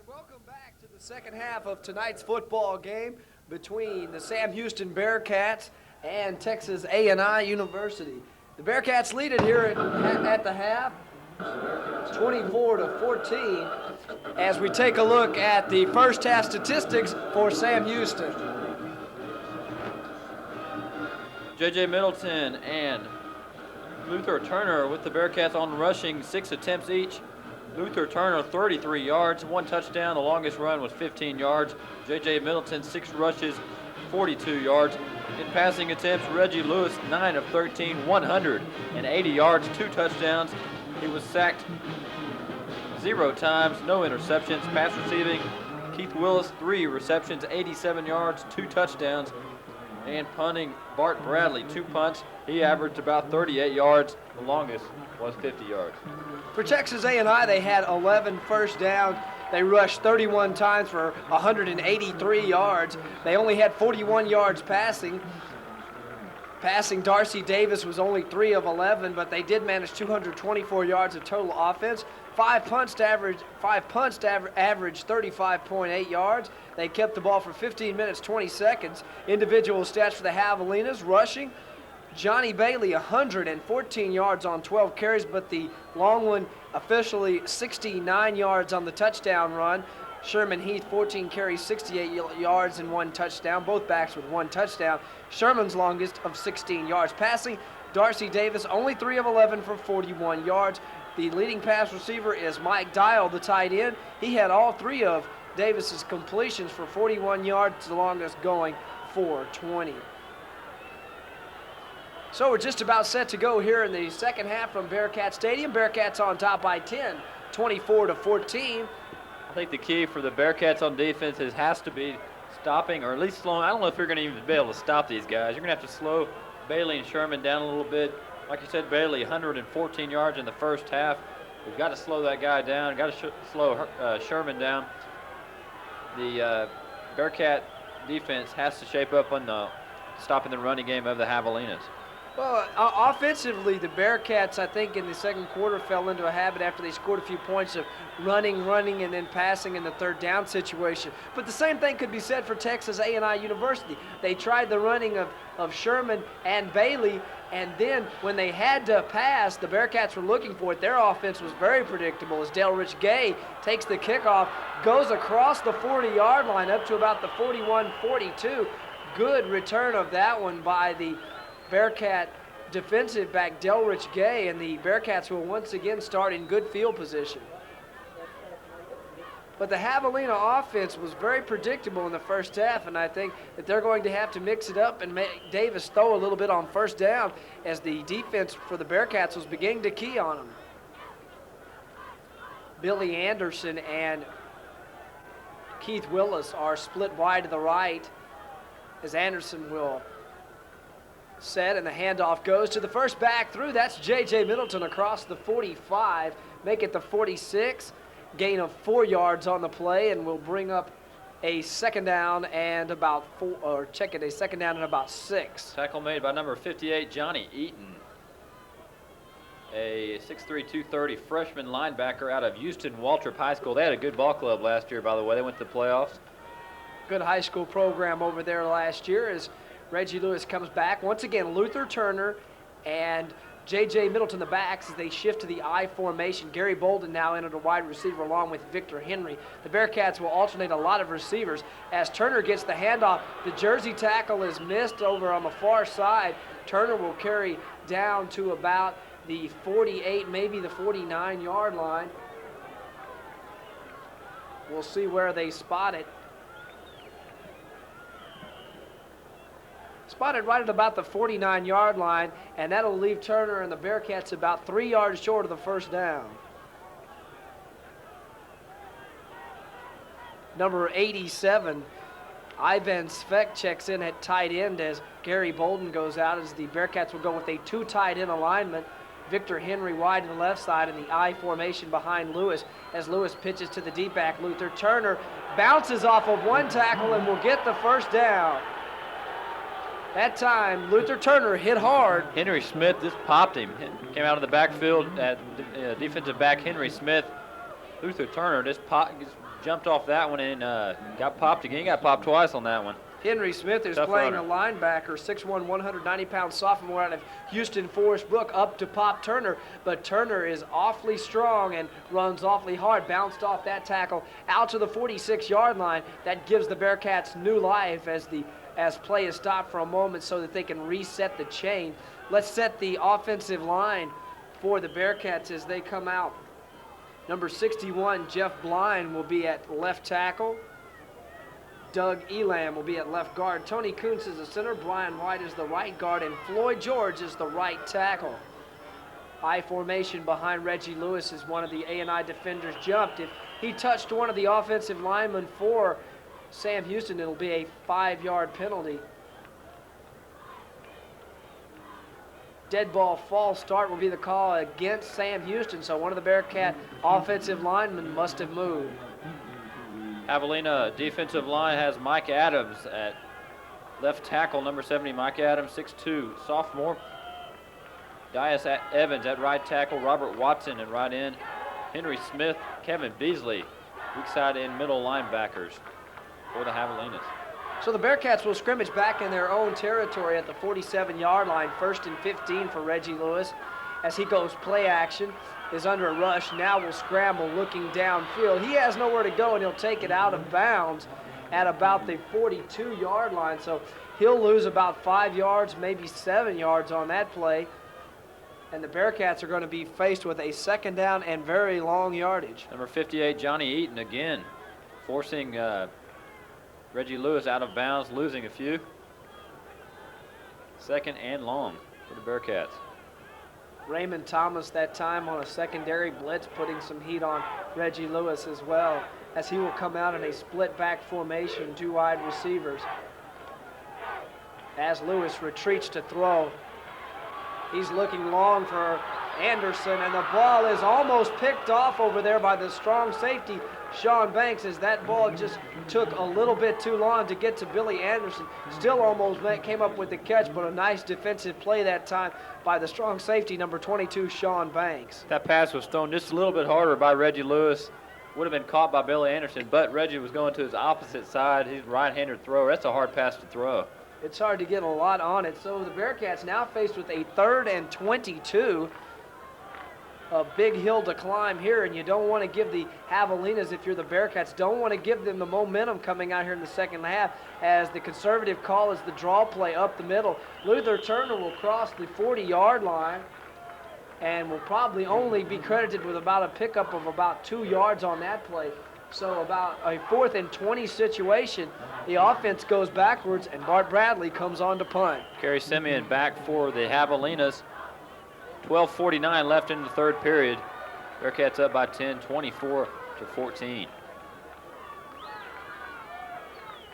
Welcome back to the second half of tonight's football game between the Sam Houston Bearcats and Texas A&I University. The Bearcats lead it here at the half, 24-14, as we take a look at the first half statistics for Sam Houston. J.J. Middleton and Luther Turner with the Bearcats on rushing, 6 attempts each. Luther Turner, 33 yards, 1 touchdown. The longest run was 15 yards. J.J. Middleton, 6 rushes, 42 yards. In passing attempts, Reggie Lewis, 9 of 13, 180 yards, 2 touchdowns. He was sacked 0 times, no interceptions. Pass receiving, Keith Willis, 3 receptions, 87 yards, 2 touchdowns. And punting, Bart Bradley, 2 punts. He averaged about 38 yards. The longest was 50 yards. For Texas A&I, they had 11 first downs. They rushed 31 times for 183 yards. They only had 41 yards passing. Darcy Davis was only 3 of 11, but they did manage 224 yards of total offense. 5 punts to average 35.8 yards. They kept the ball for 15 minutes, 20 seconds. Individual stats for the Javelinas, rushing. Johnny Bailey, 114 yards on 12 carries, but the long one officially 69 yards on the touchdown run. Sherman Heath, 14 carries, 68 yards and 1 touchdown. Both backs with 1 touchdown. Sherman's longest of 16 yards. Passing, Darcy Davis, only 3 of 11 for 41 yards. The leading pass receiver is Mike Dial, the tight end. He had all 3 of Davis's completions for 41 yards, the longest going for 20. So we're just about set to go here in the second half from Bearcat Stadium. Bearcats on top by 10, 24-14. I think the key for the Bearcats on defense has to be stopping, or at least slowing. I don't know if you're going to even be able to stop these guys. You're going to have to slow Bailey and Sherman down a little bit. Like you said, Bailey, 114 yards in the first half. We've got to slow that guy down. Got to slow Sherman down. The Bearcat defense has to shape up on stopping the running game of the Javelinas. Well, offensively, the Bearcats, I think, in the second quarter fell into a habit after they scored a few points of running, and then passing in the third down situation. But the same thing could be said for Texas A&I University. They tried the running of Sherman and Bailey, and then when they had to pass, the Bearcats were looking for it. Their offense was very predictable as Delrich Gay takes the kickoff, goes across the 40-yard line up to about the 41-42. Good return of that one by the Bearcat defensive back Delrich Gay, and the Bearcats will once again start in good field position. But the Javelina offense was very predictable in the first half, and I think that they're going to have to mix it up and make Davis throw a little bit on first down as the defense for the Bearcats was beginning to key on them. Billy Anderson and Keith Willis are split wide to the right as Anderson will set, and the handoff goes to the first back through. That's J.J. Middleton across the 45, make it the 46. Gain of 4 yards on the play, and we'll bring up a second down and about 6. Tackle made by number 58, Johnny Eaton. A 6'3", 230 freshman linebacker out of Houston Waltrip High School. They had a good ball club last year, by the way. They went to the playoffs. Good high school program over there last year as Reggie Lewis comes back. Once again, Luther Turner and J.J. Middleton the backs as they shift to the I formation. Gary Bolden now entered a wide receiver along with Victor Henry. The Bearcats will alternate a lot of receivers. As Turner gets the handoff, the jersey tackle is missed over on the far side. Turner will carry down to about the 48, maybe the 49-yard line. We'll see where they spot it. Spotted right at about the 49-yard line, and that'll leave Turner and the Bearcats about 3 yards short of the first down. Number 87, Ivan Svek checks in at tight end as Gary Bolden goes out, as the Bearcats will go with a 2 tight end alignment. Victor Henry wide to the left side in the I formation behind Lewis as Lewis pitches to the deep back. Luther Turner bounces off of 1 tackle and will get the first down. That time, Luther Turner hit hard. Henry Smith just popped him. Came out of the backfield at defensive back Henry Smith, Luther Turner just jumped off that one and got popped again. He got popped twice on that one. Henry Smith is Tough playing runner. a linebacker, 6'1", 190-pound sophomore out of Houston Forest Brook, up to pop Turner. But Turner is awfully strong and runs awfully hard. Bounced off that tackle out to the 46-yard line. That gives the Bearcats new life as play is stopped for a moment so that they can reset the chain. Let's set the offensive line for the Bearcats as they come out. Number 61, Jeff Blind, will be at left tackle. Doug Elam will be at left guard. Tony Kuntz is the center. Brian White is the right guard. And Floyd George is the right tackle. I formation behind Reggie Lewis as one of the A&I defenders jumped. If he touched one of the offensive linemen for Sam Houston, it'll be a 5-yard penalty. Dead ball false start will be the call against Sam Houston, so one of the Bearcat offensive linemen must have moved. Javelina defensive line has Mike Adams at left tackle, number 70. Mike Adams, 6'2", sophomore. Dias Evans at right tackle. Robert Watson at right end. Henry Smith, Kevin Beasley, weak side and middle linebackers for the Javelinas. So the Bearcats will scrimmage back in their own territory at the 47-yard line. 1st and 15 for Reggie Lewis as he goes play action. Is under a rush, now will scramble looking downfield. He has nowhere to go, and he'll take it out of bounds at about the 42-yard line. So he'll lose about 5 yards, maybe 7 yards on that play. And the Bearcats are going to be faced with a 2nd down and very long yardage. Number 58, Johnny Eaton again, forcing Reggie Lewis out of bounds, losing a few. 2nd and long for the Bearcats. Raymond Thomas that time on a secondary blitz, putting some heat on Reggie Lewis as well, as he will come out in a split back formation, 2 wide receivers. As Lewis retreats to throw, he's looking long for Anderson, and the ball is almost picked off over there by the strong safety, Sean Banks, as that ball just took a little bit too long to get to Billy Anderson. Still almost came up with the catch, but a nice defensive play that time by the strong safety, number 22, Sean Banks. That pass was thrown just a little bit harder by Reggie Lewis. Would have been caught by Billy Anderson, but Reggie was going to his opposite side. He's a right-handed thrower. That's a hard pass to throw. It's hard to get a lot on it. So the Bearcats now faced with a 3rd and 22. A big hill to climb here, and you don't want to give the Javelinas, if you're the Bearcats, don't want to give them the momentum coming out here in the second half, as the conservative call is the draw play up the middle. Luther Turner will cross the 40-yard line and will probably only be credited with about a pickup of about 2 yards on that play. So about a 4th and 20 situation. The offense goes backwards, and Bart Bradley comes on to punt. Kerry Simeon back for the Javelinas. 12:49 left in the 3rd period. Bearcats up by 10, 24-14.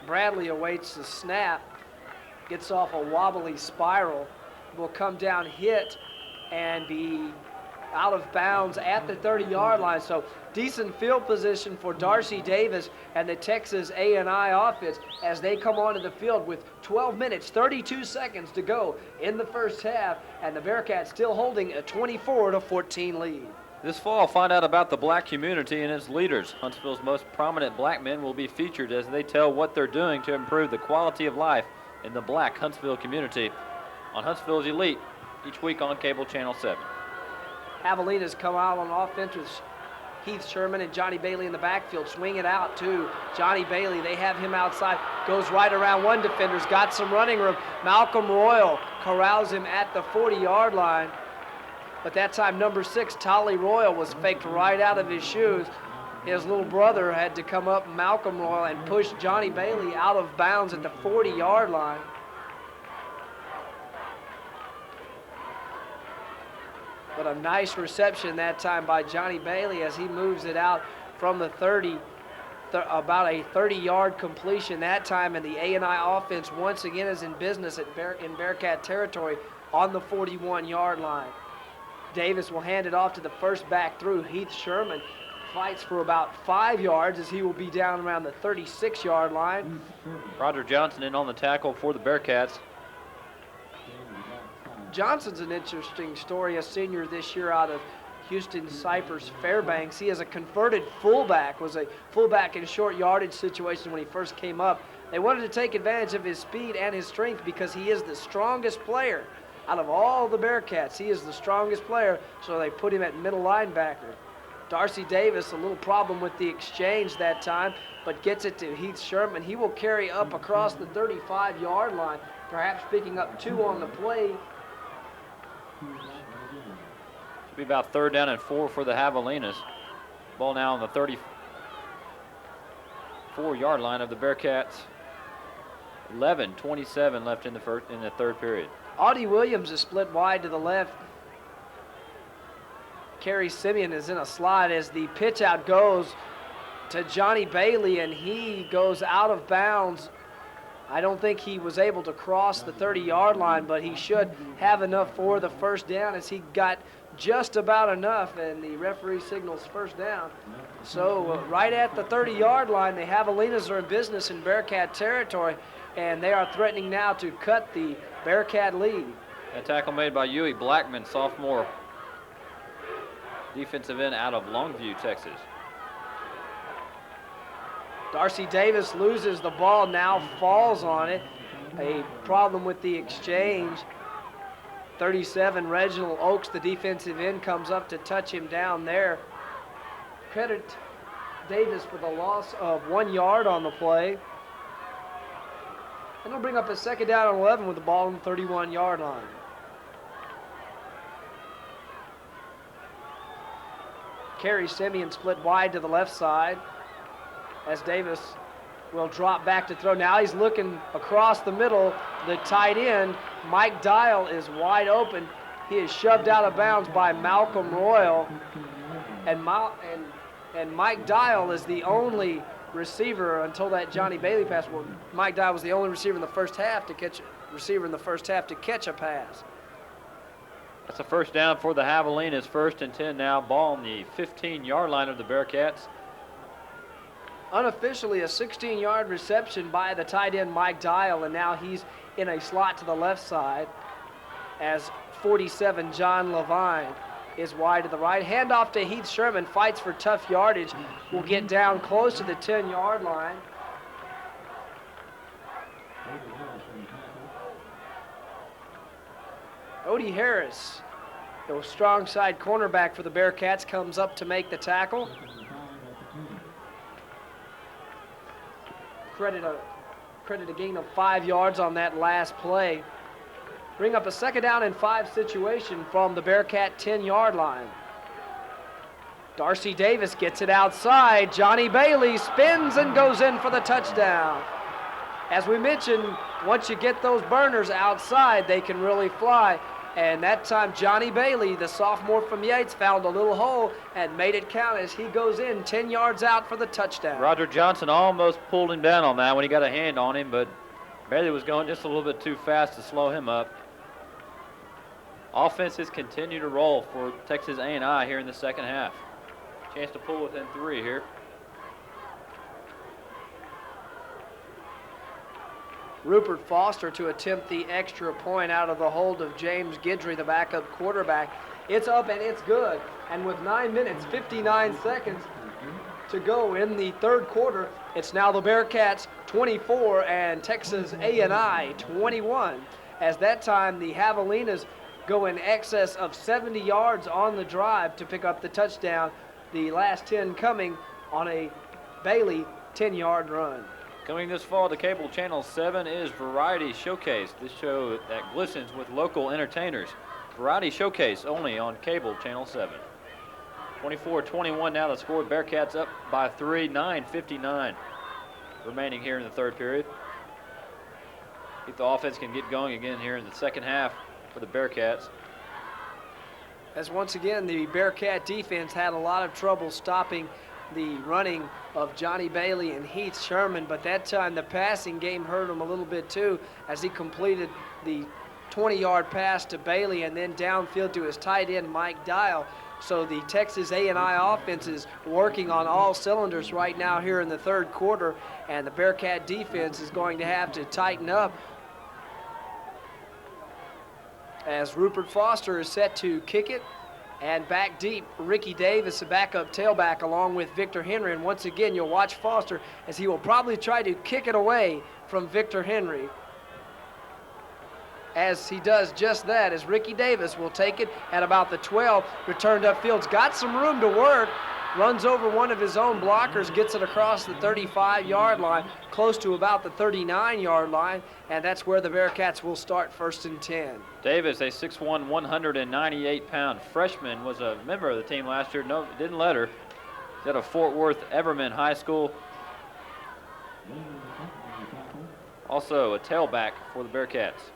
Bradley awaits the snap, gets off a wobbly spiral, will come down, hit, and be out of bounds at the 30-yard line. So decent field position for Darcy Davis and the Texas A&I offense as they come onto the field with 12 minutes, 32 seconds to go in the first half, and the Bearcats still holding a 24-14 lead. This fall, find out about the black community and its leaders. Huntsville's most prominent black men will be featured as they tell what they're doing to improve the quality of life in the black Huntsville community on Huntsville's Elite each week on Cable Channel 7. Javelinas come out on offense with Heath Sherman and Johnny Bailey in the backfield. Swing it out to Johnny Bailey. They have him outside. Goes right around one defender's got some running room. Malcolm Royal corrals him at the 40-yard line. But that time, number 6, Tolly Royal, was faked right out of his shoes. His little brother had to come up, Malcolm Royal, and push Johnny Bailey out of bounds at the 40-yard line. But a nice reception that time by Johnny Bailey as he moves it out from the 30, about a 30-yard completion that time, and the A&I offense once again is in business in Bearcat territory on the 41-yard line. Davis will hand it off to the first back through. Heath Sherman fights for about 5 yards as he will be down around the 36-yard line. Roger Johnson in on the tackle for the Bearcats. Johnson's an interesting story, a senior this year out of Houston Cypress Fairbanks. He is a converted fullback, was a fullback in short yardage situations when he first came up. They wanted to take advantage of his speed and his strength because he is the strongest player out of all the Bearcats. He is the strongest player, so they put him at middle linebacker. Darcy Davis, a little problem with the exchange that time, but gets it to Heath Sherman. He will carry up across the 35-yard line, perhaps picking up 2 on the play. Should be about 3rd down and 4 for the Javelinas. Ball now on the 34-yard line of the Bearcats. 11:27 left in the third period. Audie Williams is split wide to the left. Kerry Simeon is in a slide as the pitch out goes to Johnny Bailey, and he goes out of bounds. I don't think he was able to cross the 30-yard line, but he should have enough for the first down as he got just about enough, and the referee signals first down. So right at the 30-yard line, the Javelinas are in business in Bearcat territory, and they are threatening now to cut the Bearcat lead. A tackle made by Huey Blackman, sophomore defensive end out of Longview, Texas. Darcy Davis loses the ball, now falls on it. A problem with the exchange. 37, Reginald Oakes, the defensive end, comes up to touch him down there. Credit Davis for the loss of 1 yard on the play. And they'll bring up a 2nd down and 11 with the ball on the 31-yard line. Kerry Simeon split wide to the left side as Davis will drop back to throw. Now he's looking across the middle. The tight end, Mike Dial, is wide open. He is shoved out of bounds by Malcolm Royal. And Mike Dial is the only receiver until that Johnny Bailey pass. Well, Mike Dial was the only receiver in the first half to catch a pass. That's a first down for the Javelinas. 1st and 10 now. Ball on the 15-yard line of the Bearcats. Unofficially a 16-yard reception by the tight end Mike Dial, and now he's in a slot to the left side as 47 John Levine is wide to the right. Handoff to Heath Sherman, fights for tough yardage, will get down close to the 10-yard line. Odie Harris, the strong side cornerback for the Bearcats, comes up to make the tackle. Credit a gain of 5 yards on that last play. Bring up a 2nd down and 5 situation from the Bearcat 10-yard line. Darcy Davis gets it outside. Johnny Bailey spins and goes in for the touchdown. As we mentioned, once you get those burners outside, they can really fly. And that time, Johnny Bailey, the sophomore from Yates, found a little hole and made it count as he goes in 10 yards out for the touchdown. Roger Johnson almost pulled him down on that when he got a hand on him, but Bailey was going just a little bit too fast to slow him up. Offenses continue to roll for Texas A&I here in the second half. Chance to pull within 3 here. Rupert Foster to attempt the extra point out of the hold of James Guidry, the backup quarterback. It's up and it's good. And with 9 minutes, 59 seconds to go in the third quarter, it's now the Bearcats 24 and Texas A&I 21. As that time, the Javelinas go in excess of 70 yards on the drive to pick up the touchdown. The last 10 coming on a Bailey 10-yard run. Coming this fall to cable channel 7 is Variety Showcase. This show that glistens with local entertainers. Variety Showcase only on cable channel 7. 24-21 now the score. Bearcats up by 3, 9:59 remaining here in the third period. If the offense can get going again here in the second half for the Bearcats. As once again, the Bearcat defense had a lot of trouble stopping the running of Johnny Bailey and Heath Sherman, but that time the passing game hurt him a little bit too as he completed the 20-yard pass to Bailey and then downfield to his tight end Mike Dial. So the Texas A&I offense is working on all cylinders right now here in the third quarter, and the Bearcat defense is going to have to tighten up as Rupert Foster is set to kick it. And back deep, Ricky Davis, a backup tailback, along with Victor Henry. And once again, you'll watch Foster as he will probably try to kick it away from Victor Henry. As he does just that, as Ricky Davis will take it at about the 12, returned upfield's got some room to work, runs over one of his own blockers, gets it across the 35-yard line, close to about the 39-yard line, and that's where the Bearcats will start 1st and 10. Davis, a 6'1", 198-pound freshman, was a member of the team last year. No, didn't let her. He's at a Fort Worth Everman High School. Also a tailback for the Bearcats.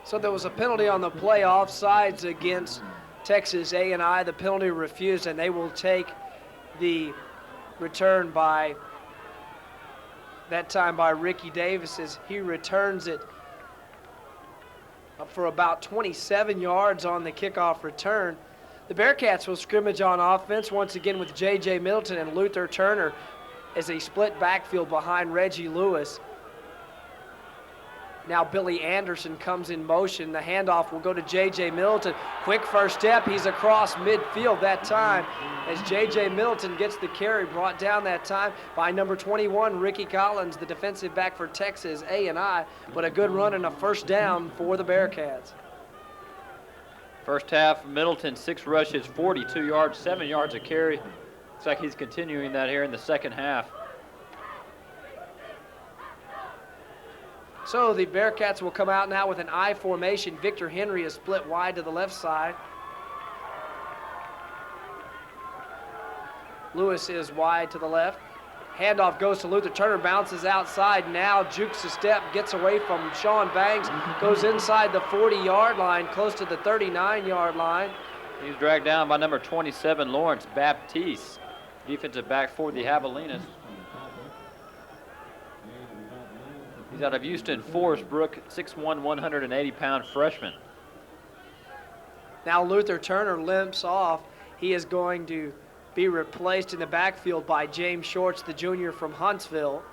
So there was a penalty on the play, offsides against Texas A&I. The penalty refused, and they will take the return by, that time by Ricky Davis, as he returns it up for about 27 yards on the kickoff return. The Bearcats will scrimmage on offense once again with J.J. Middleton and Luther Turner as a split backfield behind Reggie Lewis. Now Billy Anderson comes in motion. The handoff will go to J.J. Middleton. Quick first step. He's across midfield that time as J.J. Middleton gets the carry, brought down that time by number 21, Ricky Collins, the defensive back for Texas A&I, but a good run and a first down for the Bearcats. First half, Middleton, 6 rushes, 42 yards, 7 yards a carry. Looks like he's continuing that here in the second half. So the Bearcats will come out now with an I formation. Victor Henry is split wide to the left side. Lewis is wide to the left. Handoff goes to Luther Turner, bounces outside, now jukes a step, gets away from Sean Banks, goes inside the 40-yard line, close to the 39-yard line. He's dragged down by number 27, Lawrence Baptiste, defensive back for the Javelinas. He's out of Houston, Forest Brook, 6'1", 180-pound freshman. Now Luther Turner limps off. He is going to be replaced in the backfield by James Shorts, the junior from Huntsville.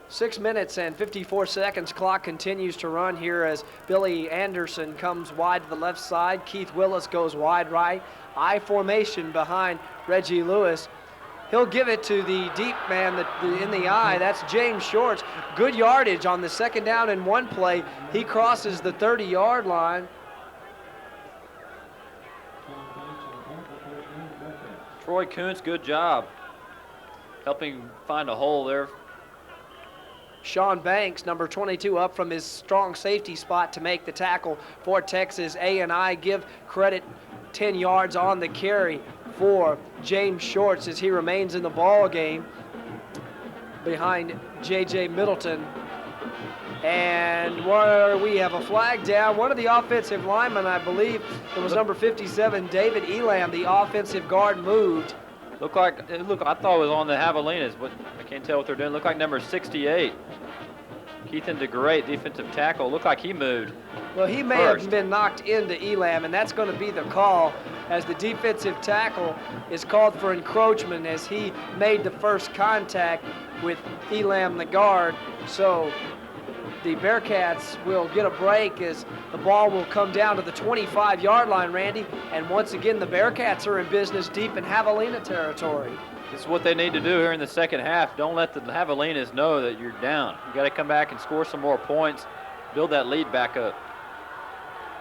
6 minutes and 54 seconds. Clock continues to run here as Billy Anderson comes wide to the left side. Keith Willis goes wide right. I formation behind Reggie Lewis. He'll give it to the deep man in the eye. That's James Shorts. Good yardage on the second down and one play. He crosses the 30-yard line. Troy Kuntz, good job helping find a hole there. Sean Banks, number 22, up from his strong safety spot to make the tackle for Texas A&I. Give credit, 10 yards on the carry for James Shorts as he remains in the ball game behind J.J. Middleton. And where we have a flag down, one of the offensive linemen, I believe it was number 57, David Elam, the offensive guard, moved. I thought it was on the Javelinas, but I can't tell what they're doing. Looked like number 68, Keithan DeGreat, defensive tackle. Looked like he moved. Well, he may have been knocked into Elam, and that's going to be the call, as the defensive tackle is called for encroachment as he made the first contact with Elam, the guard. So the Bearcats will get a break as the ball will come down to the 25-yard line, Randy. And once again, the Bearcats are in business deep in Javelina territory. This is what they need to do here in the second half. Don't let the Javelinas know that you're down. You got to come back and score some more points, build that lead back up.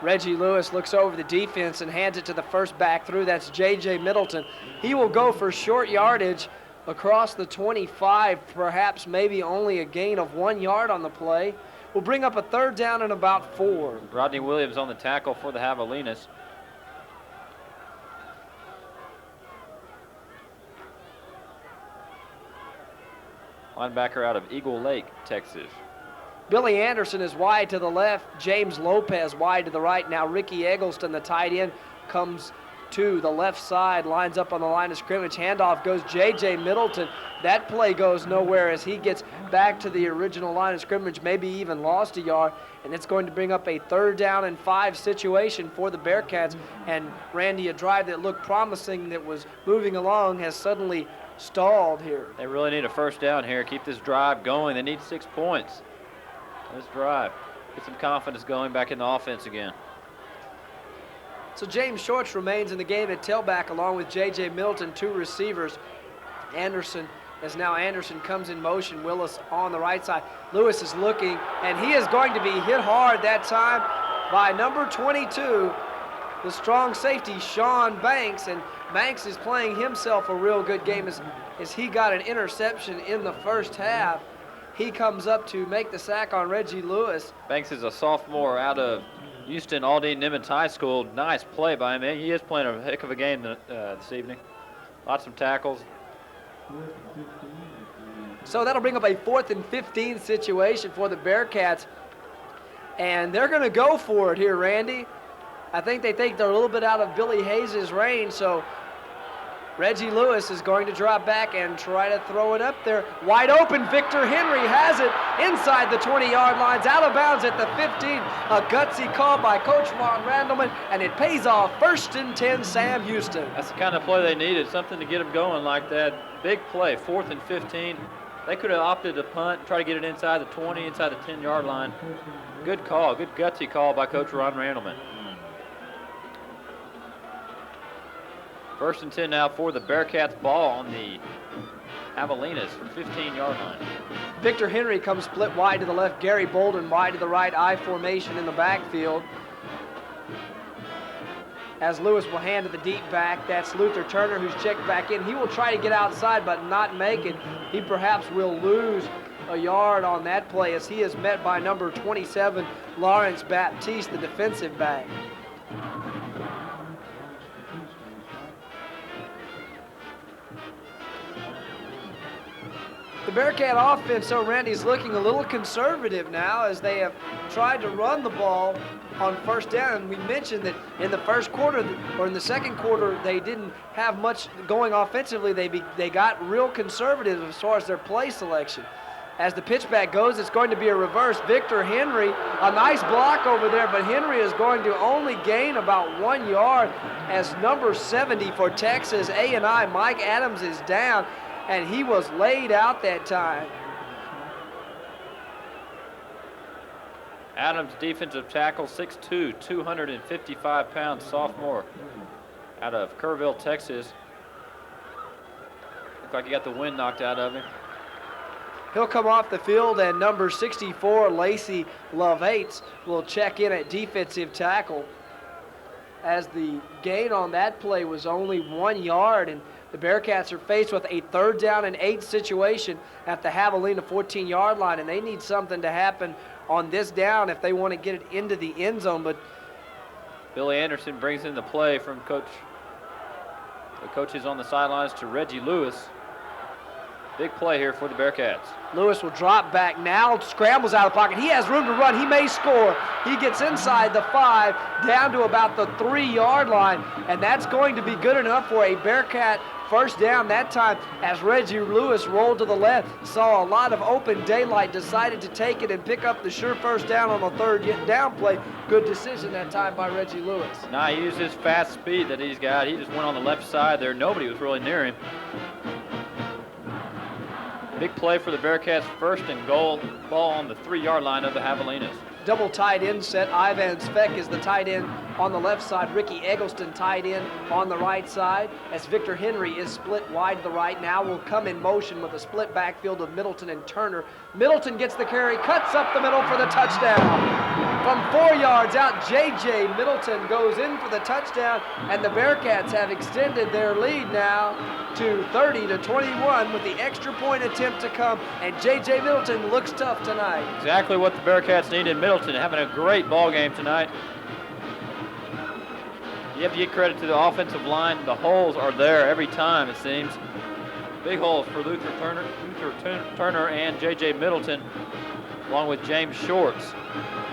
Reggie Lewis looks over the defense and hands it to the first back through. That's J.J. Middleton. He will go for short yardage across the 25, perhaps maybe only a gain of 1 yard on the play. Will bring up a third down and about 4. Rodney Williams on the tackle for the Javelinas. Linebacker out of Eagle Lake, Texas. Billy Anderson is wide to the left. James Lopez wide to the right. Now Ricky Eggleston, the tight end, comes to the left side, lines up on the line of scrimmage. Handoff goes J.J. Middleton. That play goes nowhere as he gets back to the original line of scrimmage, maybe even lost a yard, and it's going to bring up a 3rd down and 5 situation for the Bearcats. And Randy, a drive that looked promising, that was moving along, has suddenly stalled here. They really need a first down here. Keep this drive going. They need 6 points. this drive. Get some confidence going back in the offense again. So James Shorts remains in the game at tailback along with J.J. Middleton, 2 receivers. Anderson comes in motion. Willis on the right side. Lewis is looking, and he is going to be hit hard that time by number 22, the strong safety, Sean Banks. And Banks is playing himself a real good game as he got an interception in the first half. He comes up to make the sack on Reggie Lewis. Banks is a sophomore out of Houston Aldine Nimitz High School. Nice play by him. He is playing a heck of a game this evening. Lots of tackles. So that'll bring up a 4th and 15 situation for the Bearcats. And they're going to go for it here, Randy. I think they think they're a little bit out of Billy Hayes' range, so Reggie Lewis is going to drop back and try to throw it up there. Wide open, Victor Henry has it inside the 20-yard lines, out of bounds at the 15. A gutsy call by Coach Ron Randleman, and it pays off. 1st and 10, Sam Houston. That's the kind of play they needed, something to get them going like that. Big play, 4th and 15. They could have opted to punt, try to get it inside the 20, inside the 10-yard line. Good call, good gutsy call by Coach Ron Randleman. 1st and 10 now for the Bearcats. Ball on the Javelinas 15-yard line. Victor Henry comes split wide to the left. Gary Bolden wide to the right. I formation in the backfield. As Lewis will hand to the deep back. That's Luther Turner, who's checked back in. He will try to get outside but not make it. He perhaps will lose a yard on that play as he is met by number 27, Lawrence Baptiste, the defensive back. The Bearcat offense, so Randy, is looking a little conservative now as they have tried to run the ball on 1st down. And we mentioned that in the first quarter, or in the second quarter, they didn't have much going offensively. They got real conservative as far as their play selection. As the pitchback goes, it's going to be a reverse. Victor Henry, a nice block over there, but Henry is going to only gain about 1 yard as number 70 for Texas A&I, Mike Adams, is down. And he was laid out that time. Adams, defensive tackle, 6'2", 255-pound sophomore out of Kerrville, Texas. Looks like he got the wind knocked out of him. He'll come off the field, and number 64, Lacey Lovates, will check in at defensive tackle as the gain on that play was only 1 yard. And the Bearcats are faced with a 3rd down and 8 situation at the Javelina 14-yard line, and they need something to happen on this down if they want to get it into the end zone. But Billy Anderson brings in the play from coach. The coach is on the sidelines to Reggie Lewis. Big play here for the Bearcats. Lewis will drop back now, scrambles out of the pocket. He has room to run. He may score. He gets inside the 5, down to about the 3-yard line, and that's going to be good enough for a Bearcat 1st down that time as Reggie Lewis rolled to the left, saw a lot of open daylight, decided to take it and pick up the sure 1st down on the 3rd down play. Good decision that time by Reggie Lewis. Now he used his fast speed that he's got. He just went on the left side there. Nobody was really near him. Big play for the Bearcats, 1st and goal. Ball on the 3-yard line of the Javelinas. Double tight end set. Ivan Speck is the tight end on the left side. Ricky Eggleston tight end on the right side as Victor Henry is split wide to the right. Now will come in motion with a split backfield of Middleton and Turner. Middleton gets the carry, cuts up the middle for the touchdown. From 4 yards out, J.J. Middleton goes in for the touchdown, and the Bearcats have extended their lead now to 30-21 with the extra point attempt to come, and J.J. Middleton looks tough tonight. Exactly what the Bearcats needed. Middleton having a great ball game tonight. You have to give credit to the offensive line. The holes are there every time, it seems. Big holes for Luther Turner and J.J. Middleton, along with James Shorts.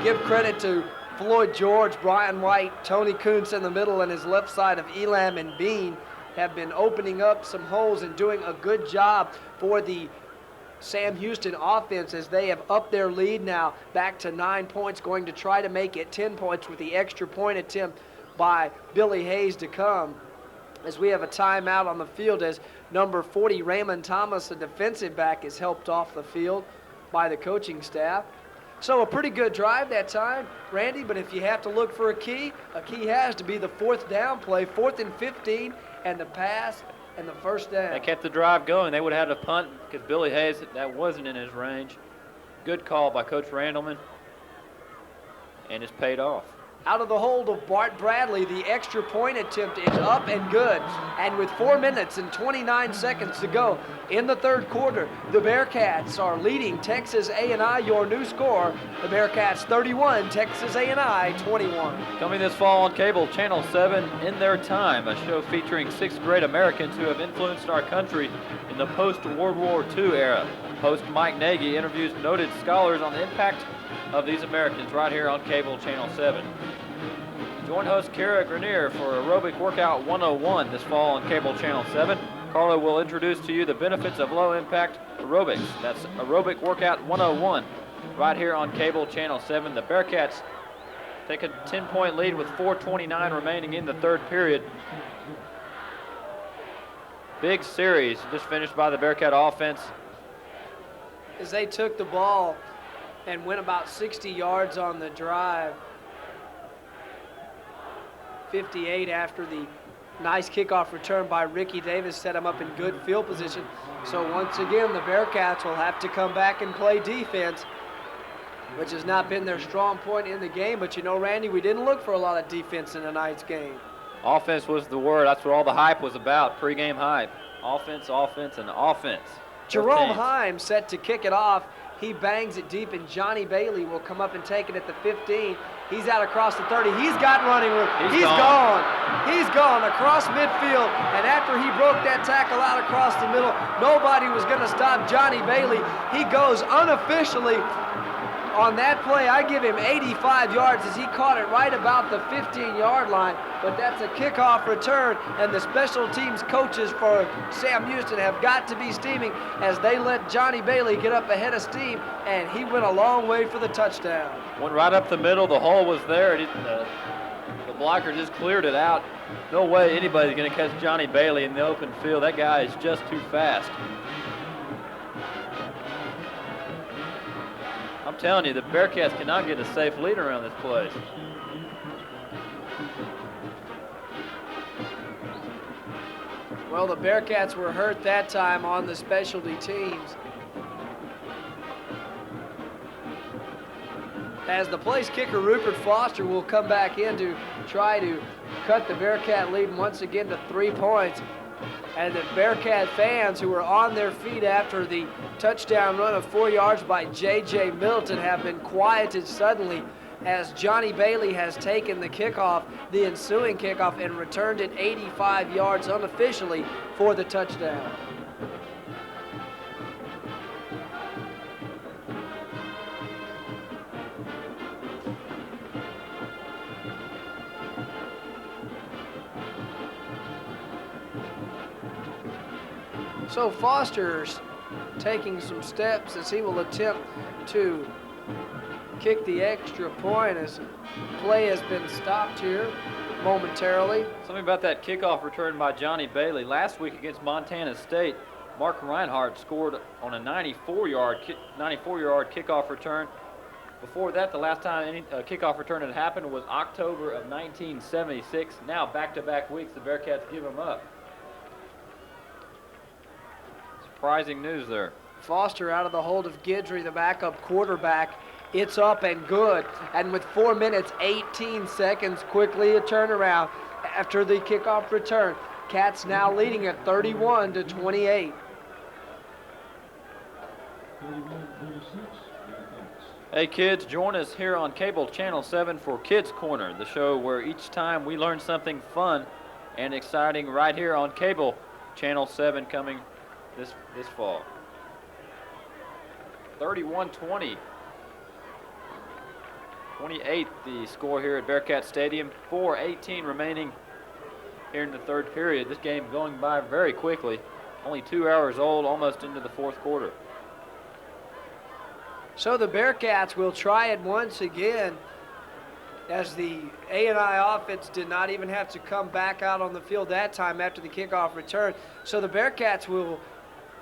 Give credit to Floyd George, Brian White, Tony Kuntz in the middle, and his left side of Elam and Bean have been opening up some holes and doing a good job for the Sam Houston offense as they have upped their lead now back to 9 points, going to try to make it 10 points with the extra point attempt by Billy Hayes to come. As we have a timeout on the field as number 40, Raymond Thomas, the defensive back, is helped off the field by the coaching staff. So a pretty good drive that time, Randy, but if you have to look for a key has to be the 4th down play, 4th and 15, and the pass and the first down. They kept the drive going. They would have had a punt because Billy Hayes, that wasn't in his range. Good call by Coach Randleman, and it's paid off. Out of the hold of Bart Bradley, the extra point attempt is up and good. And with 4 minutes and 29 seconds to go in the third quarter, the Bearcats are leading Texas A&I. Your new score, the Bearcats 31, Texas A&I 21. Coming this fall on cable, Channel 7, In Their Time, a show featuring 6th-grade Americans who have influenced our country in the post-World War II era. Host Mike Nagy interviews noted scholars on the impact of these Americans right here on cable, Channel 7. Join host Kara Grenier for Aerobic Workout 101 this fall on cable, Channel 7. Carla will introduce to you the benefits of low-impact aerobics. That's Aerobic Workout 101 right here on cable, Channel 7. The Bearcats take a 10-point lead with 4:29 remaining in the third period. Big series just finished by the Bearcat offense. As they took the ball and went about 60 yards on the drive. 58 after the nice kickoff return by Ricky Davis set him up in good field position. So once again, the Bearcats will have to come back and play defense, which has not been their strong point in the game. But you know, Randy, we didn't look for a lot of defense in tonight's game. Offense was the word. That's what all the hype was about, pregame hype. Offense, offense, and offense. Jerome Heim set to kick it off. He bangs it deep, and Johnny Bailey will come up and take it at the 15. He's out across the 30. He's got running room. He's gone. He's gone across midfield, and after he broke that tackle out across the middle, nobody was going to stop Johnny Bailey. He goes unofficially on that play. I give him 85 yards as he caught it right about the 15-yard line, but that's a kickoff return, and the special teams coaches for Sam Houston have got to be steaming as they let Johnny Bailey get up ahead of steam, and he went a long way for the touchdown. Went right up the middle. The hole was there. The blocker just cleared it out. No way anybody's going to catch Johnny Bailey in the open field. That guy is just too fast. I'm telling you, the Bearcats cannot get a safe lead around this place. Well, the Bearcats were hurt that time on the specialty teams. As the place kicker, Rupert Foster, will come back in to try to cut the Bearcat lead once again to 3 points. And the Bearcat fans who were on their feet after the touchdown run of 4 yards by J.J. Middleton have been quieted suddenly as Johnny Bailey has taken the kickoff, the ensuing kickoff, and returned it 85 yards unofficially for the touchdown. So Foster's taking some steps as he will attempt to kick the extra point as play has been stopped here momentarily. Something about that kickoff return by Johnny Bailey. Last week against Montana State, Mark Reinhardt scored on a 94-yard kickoff return. Before that, the last time any kickoff return had happened was October of 1976. Now, back-to-back weeks, the Bearcats give them up. Surprising news there. Foster out of the hold of Guidry, the backup quarterback. It's up and good. And with 4 minutes, 18 seconds, quickly a turnaround after the kickoff return. Cats now leading at 31-28. Hey kids, join us here on Cable Channel 7 for Kids Corner, the show where each time we learn something fun and exciting right here on Cable Channel 7 coming this fall. 31-20. 28 the score here at Bearcat Stadium. 4:18 remaining here in the third period. This game going by very quickly. Only 2 hours old, almost into the fourth quarter. So the Bearcats will try it once again as the A&I offense did not even have to come back out on the field that time after the kickoff return. So the Bearcats will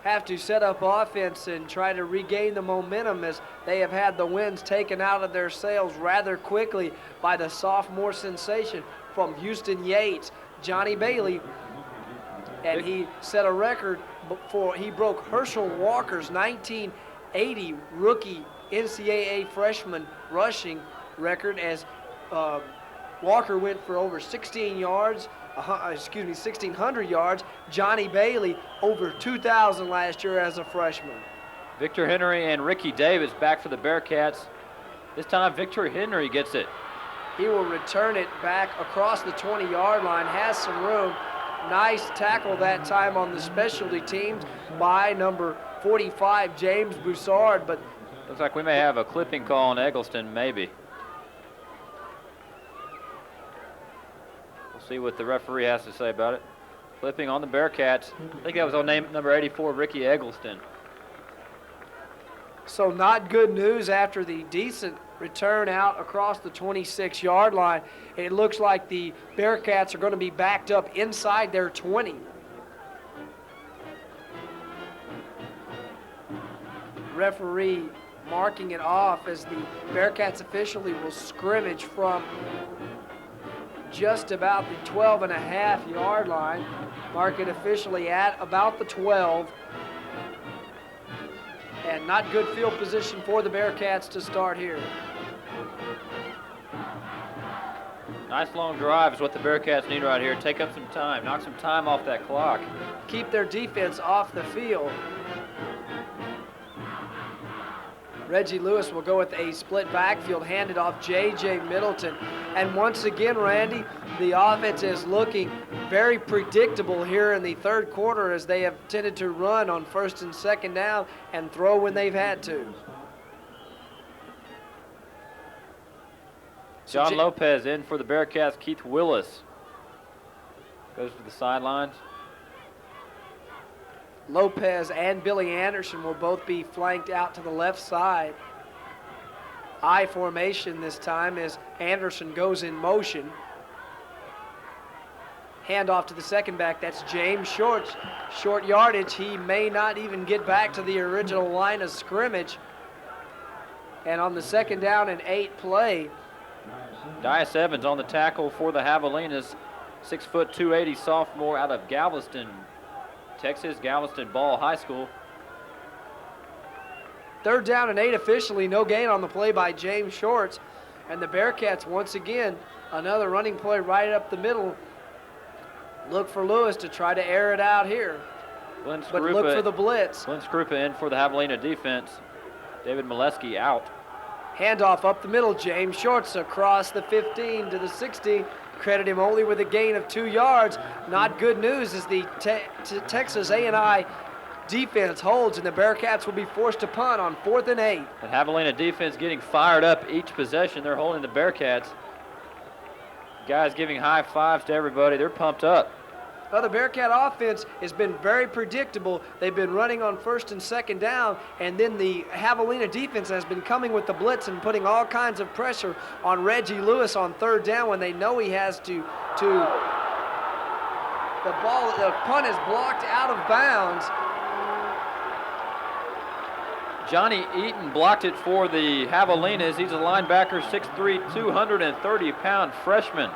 have to set up offense and try to regain the momentum, as they have had the wins taken out of their sails rather quickly by the sophomore sensation from Houston Yates, Johnny Bailey. And he set a record he broke Herschel Walker's 1980 rookie NCAA freshman rushing record, as Walker went for over 1,600 yards. Johnny Bailey over 2,000 last year as a freshman. Victor Henry and Ricky Davis back for the Bearcats. This time Victor Henry gets it. He will return it back across the 20-yard line, has some room. Nice tackle that time on the specialty teams by number 45, James Broussard. But looks like we may have a clipping call on Eggleston, maybe. We'll see what the referee has to say about it. Clipping on the Bearcats. I think that was on number 84, Ricky Eggleston. So not good news after the decent return out across the 26-yard line. It looks like the Bearcats are going to be backed up inside their 20. Referee marking it off as the Bearcats officially will scrimmage from just about the 12.5-yard line. Mark it officially at about the 12. And not good field position for the Bearcats to start here. Nice long drive is what the Bearcats need right here. Take up some time, knock some time off that clock. Keep their defense off the field. Reggie Lewis will go with a split backfield, handed off J.J. Middleton. And once again, Randy, the offense is looking very predictable here in the third quarter, as they have tended to run on first and second down and throw when they've had to. John Lopez in for the Bearcats. Keith Willis goes to the sidelines. Lopez and Billy Anderson will both be flanked out to the left side. I formation this time as Anderson goes in motion. Handoff to the second back, that's James Short. Short yardage, he may not even get back to the original line of scrimmage. And on the second down and 8 play. Dias Evans on the tackle for the Javelinas. 6 foot 280 sophomore out of Galveston, Texas, Galveston Ball High School. Third down and 8 officially, no gain on the play by James Shorts. And the Bearcats once again, another running play right up the middle. Look for Lewis to try to air it out here. But look for the blitz. Glenn Skrupa in for the Javelina defense. David Molesky out. Handoff up the middle, James Shorts across the 15 to the 16. Credit him only with a gain of 2 yards. Not good news as the Texas A&I defense holds, and the Bearcats will be forced to punt on 4th and 8. The Javelina defense getting fired up each possession. They're holding the Bearcats. Guys giving high fives to everybody. They're pumped up. Well, the Bearcat offense has been very predictable. They've been running on first and second down, and then the Javelina defense has been coming with the blitz and putting all kinds of pressure on Reggie Lewis on third down when they know he has to the punt is blocked out of bounds. Johnny Eaton blocked it for the Javelinas. He's a linebacker, 6'3", 230-pound freshman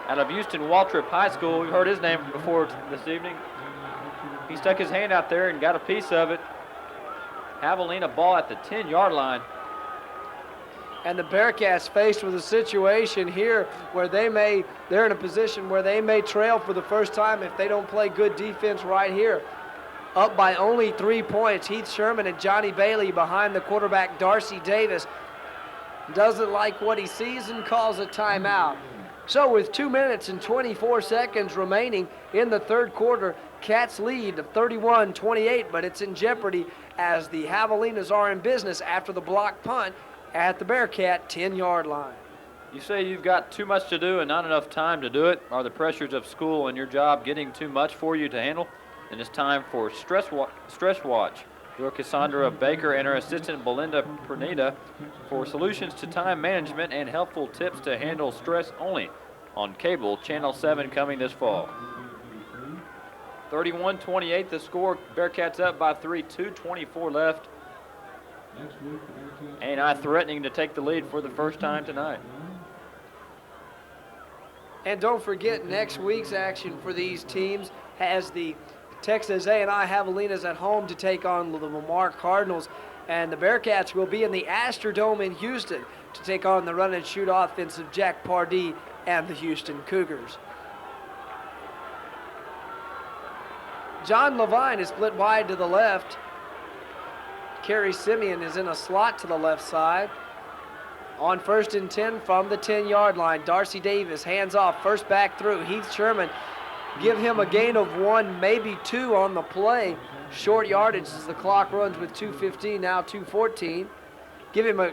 out of Houston Waltrip High School. We've heard his name before this evening. He stuck his hand out there and got a piece of it. Javelina ball at the 10-yard line. And the Bearcats faced with a situation here where they're in a position where they may trail for the first time if they don't play good defense right here. Up by only 3 points. Heath Sherman and Johnny Bailey behind the quarterback Darcy Davis. Doesn't like what he sees and calls a timeout. So with 2 minutes and 24 seconds remaining in the third quarter, Cats lead of 31-28, but it's in jeopardy as the Javelinas are in business after the block punt at the Bearcat 10-yard line. You say you've got too much to do and not enough time to do it. Are the pressures of school and your job getting too much for you to handle? And it's time for Stress Watch. Your Cassandra Baker and her assistant Belinda Pernita for solutions to time management and helpful tips to handle stress only on cable, Channel 7 coming this fall. 31-28 the score. Bearcats up by 3, 2:24 left. A&I threatening to take the lead for the first time tonight. And don't forget, next week's action for these teams has the Texas A&I Javelinas at home to take on the Lamar Cardinals. And the Bearcats will be in the Astrodome in Houston to take on the run and shoot offensive Jack Pardee and the Houston Cougars. John Levine is split wide to the left. Kerry Simeon is in a slot to the left side. On 1st and 10 from the 10-yard line, Darcy Davis hands off, first back through. Heath Sherman, give him a gain of 1, maybe 2 on the play. Short yardage as the clock runs with 2:15, now 2:14. Give him a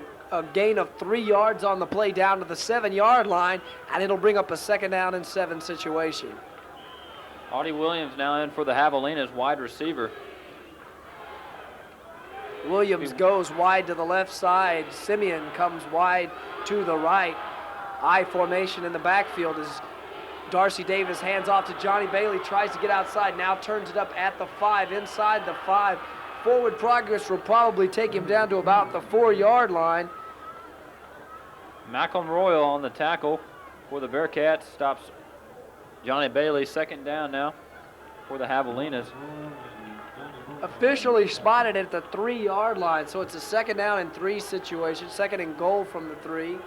gain of 3 yards on the play down to the 7-yard line, and it'll bring up a 2nd down and 7 situation. Audie Williams now in for the Javelinas, wide receiver. Williams goes wide to the left side. Simeon comes wide to the right. I formation in the backfield as Darcy Davis hands off to Johnny Bailey, tries to get outside, now turns it up at the 5, inside the 5. Forward progress will probably take him down to about the 4-yard line. Malcolm Royal on the tackle for the Bearcats, stops Johnny Bailey. 2nd down now for the Javelinas. Officially spotted at the 3-yard line, so it's a 2nd down and 3 situation, 2nd and goal from the 3.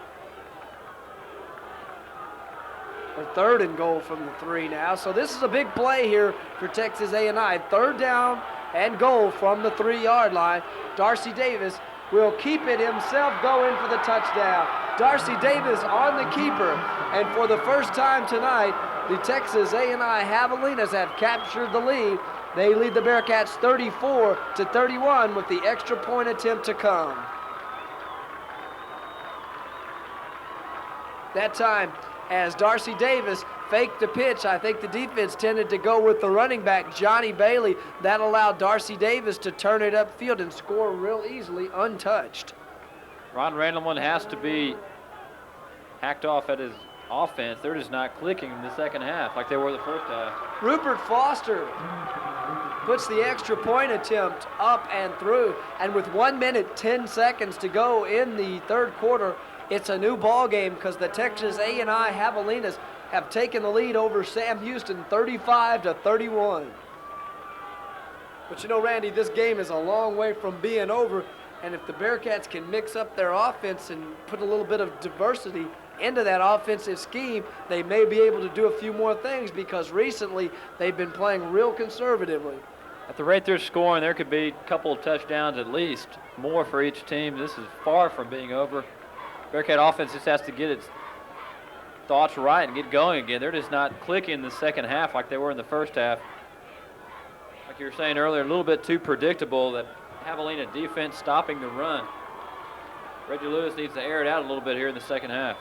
Or 3rd and goal from the 3 now. So this is a big play here for Texas A&I. 3rd down and goal from the 3-yard line. Darcy Davis will keep it himself, go in for the touchdown. Darcy Davis on the keeper, and for the first time tonight, the Texas A&I Javelinas have captured the lead. They lead the Bearcats 34-31 with the extra point attempt to come. That time, as Darcy Davis faked the pitch, I think the defense tended to go with the running back, Johnny Bailey. That allowed Darcy Davis to turn it upfield and score real easily, untouched. Ron Randleman has to be hacked off at his offense. They're just not clicking in the second half like they were the first half. Rupert Foster puts the extra point attempt up and through, and with 1 minute, 10 seconds to go in the 3rd quarter, it's a new ball game because the Texas A&I Javelinas have taken the lead over Sam Houston 35-31. But you know, Randy, this game is a long way from being over, and if the Bearcats can mix up their offense and put a little bit of diversity into that offensive scheme, they may be able to do a few more things because recently they've been playing real conservatively. At the rate they're scoring, there could be a couple of touchdowns at least, more for each team. This is far from being over. Bearcat offense just has to get its thoughts right and get going again. They're just not clicking in the second half like they were in the first half. Like you were saying earlier, a little bit too predictable, that Javelina defense stopping the run. Reggie Lewis needs to air it out a little bit here in the second half.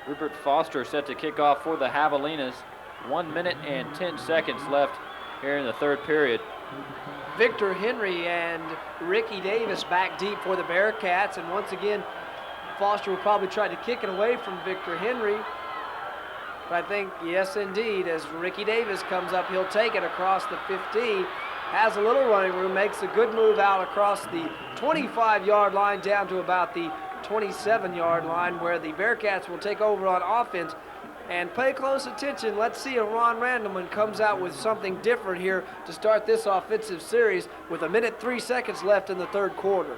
Rupert Foster set to kick off for the Javelinas. 1 minute and 10 seconds left here in the 3rd period. Victor Henry and Ricky Davis back deep for the Bearcats, and once again, Foster will probably try to kick it away from Victor Henry. But I think, yes indeed, as Ricky Davis comes up, he'll take it across the 15, has a little running room, makes a good move out across the 25-yard line down to about the 27-yard line, where the Bearcats will take over on offense. And pay close attention. Let's see if Ron Randleman comes out with something different here to start this offensive series with 1 minute 3 seconds left in the 3rd quarter.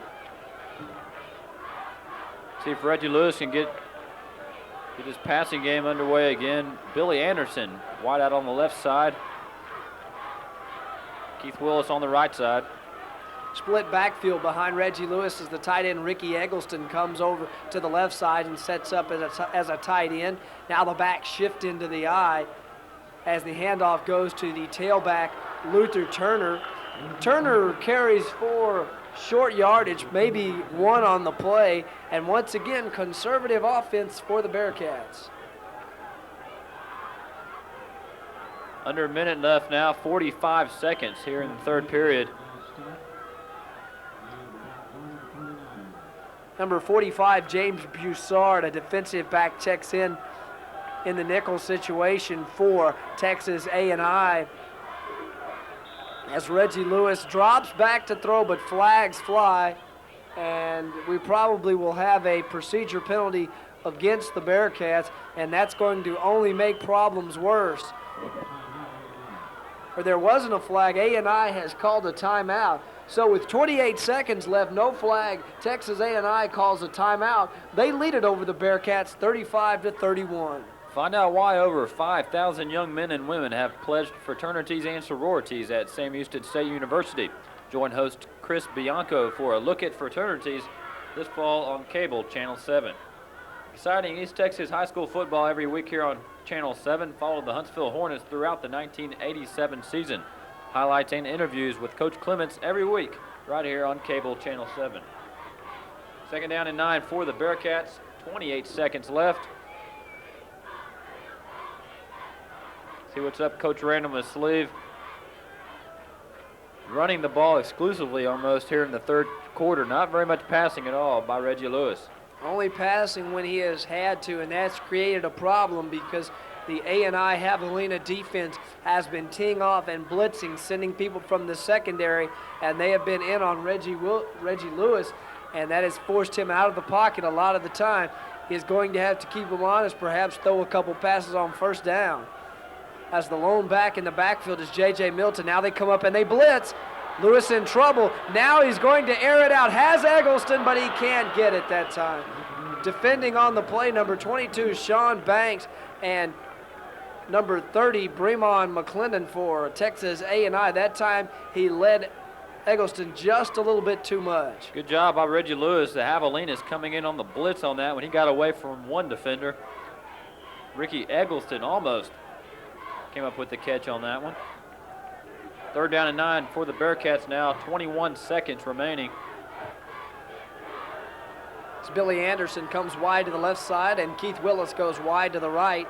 See if Reggie Lewis can get his passing game underway again. Billy Anderson wide out on the left side. Keith Willis on the right side. Split backfield behind Reggie Lewis as the tight end Ricky Eggleston comes over to the left side and sets up as a tight end. Now the back shift into the I as the handoff goes to the tailback Luther Turner. Turner carries for short yardage, maybe 1 on the play, and once again conservative offense for the Bearcats. Under a minute left now, 45 seconds here in the 3rd period. Number 45, James Bussard, a defensive back, checks in in the nickel situation for Texas A&I. As Reggie Lewis drops back to throw, but flags fly, and we probably will have a procedure penalty against the Bearcats, and that's going to only make problems worse. Or there wasn't a flag. A&I has called a timeout. So with 28 seconds left, no flag, Texas A&I calls a timeout. They lead it over the Bearcats 35-31. Find out why over 5,000 young men and women have pledged fraternities and sororities at Sam Houston State University. Join host Chris Bianco for a look at fraternities this fall on cable, Channel 7. Exciting East Texas high school football every week here on Channel 7. Follow the Huntsville Hornets throughout the 1987 season. Highlights and interviews with Coach Clements every week right here on cable, Channel 7. Second down and 9 for the Bearcats. 28 seconds left. See what's up, Coach Randall with sleeve. Running the ball exclusively almost here in the third quarter. Not very much passing at all by Reggie Lewis. Only passing when he has had to, and that's created a problem because the A&I Javelina defense has been teeing off and blitzing, sending people from the secondary, and they have been in on Reggie Lewis, and that has forced him out of the pocket a lot of the time. He's going to have to keep him honest, perhaps throw a couple passes on first down. As the lone back in the backfield is J.J. Milton. Now they come up and they blitz. Lewis in trouble. Now he's going to air it out. Has Eggleston, but he can't get it that time. Defending on the play, number 22, Sean Banks, and number 30, Bremon McClendon for Texas A&I. That time he led Eggleston just a little bit too much. Good job by Reggie Lewis. The Javelinas coming in on the blitz on that when he got away from one defender. Ricky Eggleston almost came up with the catch on that one. Third down and 9 for the Bearcats now. 21 seconds remaining. As Billy Anderson comes wide to the left side and Keith Willis goes wide to the right.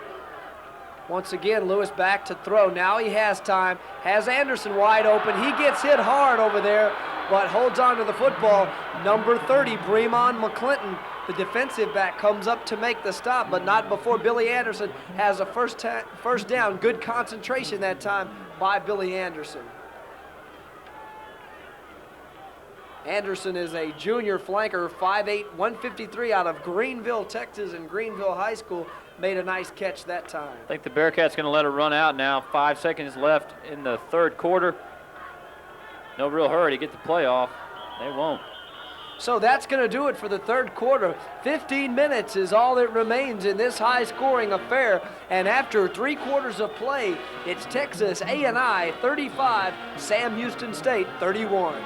Once again, Lewis back to throw. Now he has time. Has Anderson wide open. He gets hit hard over there, but holds on to the football. Number 30, Bremon McClinton, the defensive back, comes up to make the stop, but not before Billy Anderson has a first down. Good concentration that time by Billy Anderson. Anderson is a junior flanker, 5'8", 153 out of Greenville, Texas, and Greenville High School. Made a nice catch that time. I think the Bearcats going to let it run out now. 5 seconds left in the third quarter. No real hurry to get the play off. They won't. So that's going to do it for the third quarter. 15 minutes is all that remains in this high-scoring affair. And after 3 quarters of play, it's Texas A&I 35, Sam Houston State 31.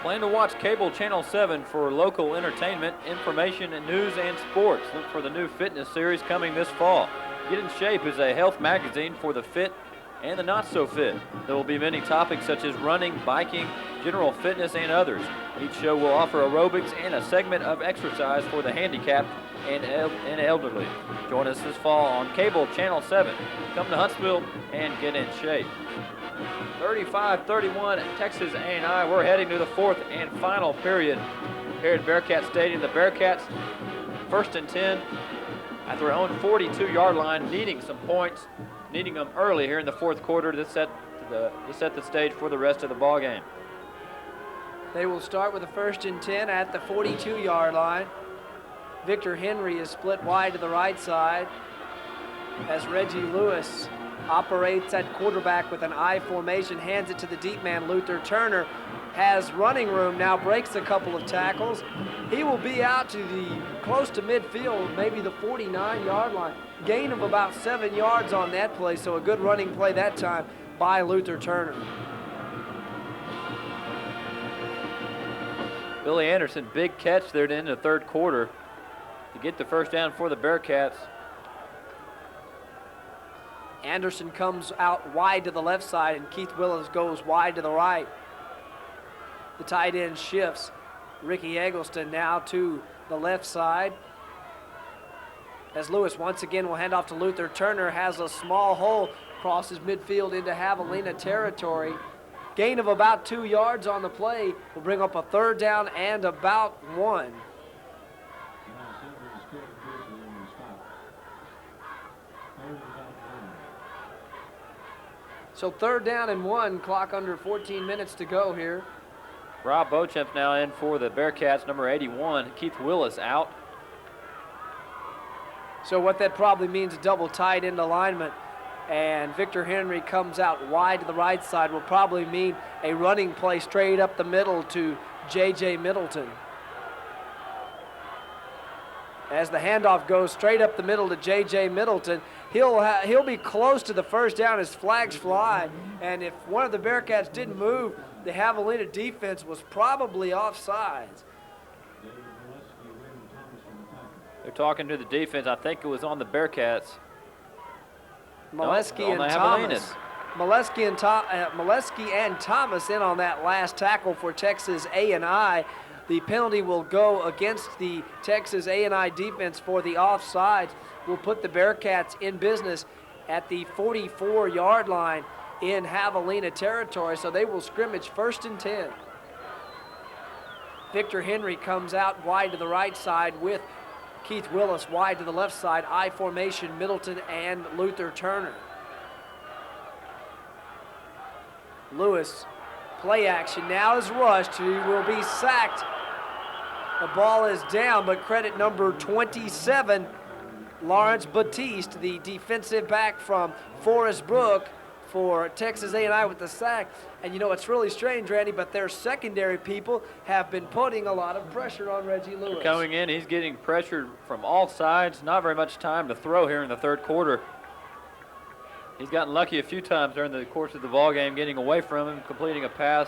Plan to watch cable Channel 7 for local entertainment, information, and news and sports. Look for the new fitness series coming this fall. Get in Shape is a health magazine for the fit and the not so fit. There will be many topics such as running, biking, general fitness, and others. Each show will offer aerobics and a segment of exercise for the handicapped and elderly. Join us this fall on cable Channel 7. Come to Huntsville and get in shape. 35-31 Texas A&I. We're heading to the fourth and final period here at Bearcat Stadium. The Bearcats, 1st and 10 at their own 42-yard line, needing some points, needing them early here in the fourth quarter to set the stage for the rest of the ball game. They will start with a 1st and 10 at the 42-yard line. Victor Henry is split wide to the right side as Reggie Lewis operates at quarterback with an I formation, hands it to the deep man, Luther Turner. Has running room now, breaks a couple of tackles. He will be out to the close to midfield, maybe the 49-yard line. Gain of about 7 yards on that play, so a good running play that time by Luther Turner. Billy Anderson, big catch there in the third quarter to get the first down for the Bearcats. Anderson comes out wide to the left side, and Keith Willis goes wide to the right. The tight end shifts. Ricky Eggleston now to the left side. As Lewis once again will hand off to Luther Turner, has a small hole, crosses midfield into Javelina territory. Gain of about 2 yards on the play will bring up a third down and about 1. So 3rd down and 1, clock under 14 minutes to go here. Rob Beauchamp's now in for the Bearcats, number 81. Keith Willis out. So what that probably means, a double tight end alignment. And Victor Henry comes out wide to the right side, will probably mean a running play straight up the middle to J.J. Middleton. As the handoff goes straight up the middle to J.J. Middleton, he'll be close to the 1st down as flags fly. And if one of the Bearcats didn't move, the Javelina defense was probably offsides. They're talking to the defense. I think it was on the Bearcats. Molesky and Thomas. Molesky and Thomas in on that last tackle for Texas A&I. The penalty will go against the Texas A&I defense for the offsides. Will put the Bearcats in business at the 44-yard line in Javelina territory, so they will scrimmage 1st and 10. Victor Henry comes out wide to the right side with Keith Willis wide to the left side, I formation, Middleton and Luther Turner. Lewis, play action, now is rushed, he will be sacked. The ball is down, but credit number 27, Lawrence Batiste, the defensive back from Forest Brook for Texas A&I with the sack. And you know, it's really strange, Randy, but their secondary people have been putting a lot of pressure on Reggie Lewis. Coming in, he's getting pressured from all sides. Not very much time to throw here in the 3rd quarter. He's gotten lucky a few times during the course of the ball game, getting away from him, completing a pass,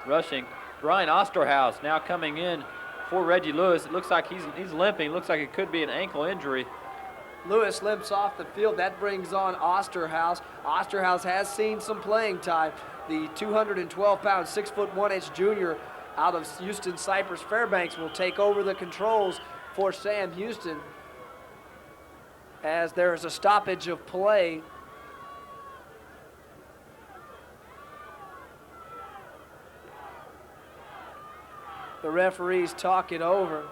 rushing. Brian Osterhaus now coming in for Reggie Lewis. It looks like he's limping. Looks like it could be an ankle injury. Lewis limps off the field. That brings on Osterhaus. Osterhaus has seen some playing time. The 212-pound, 6'1" junior out of Houston Cypress Fairbanks will take over the controls for Sam Houston as there is a stoppage of play. The referees talk it over,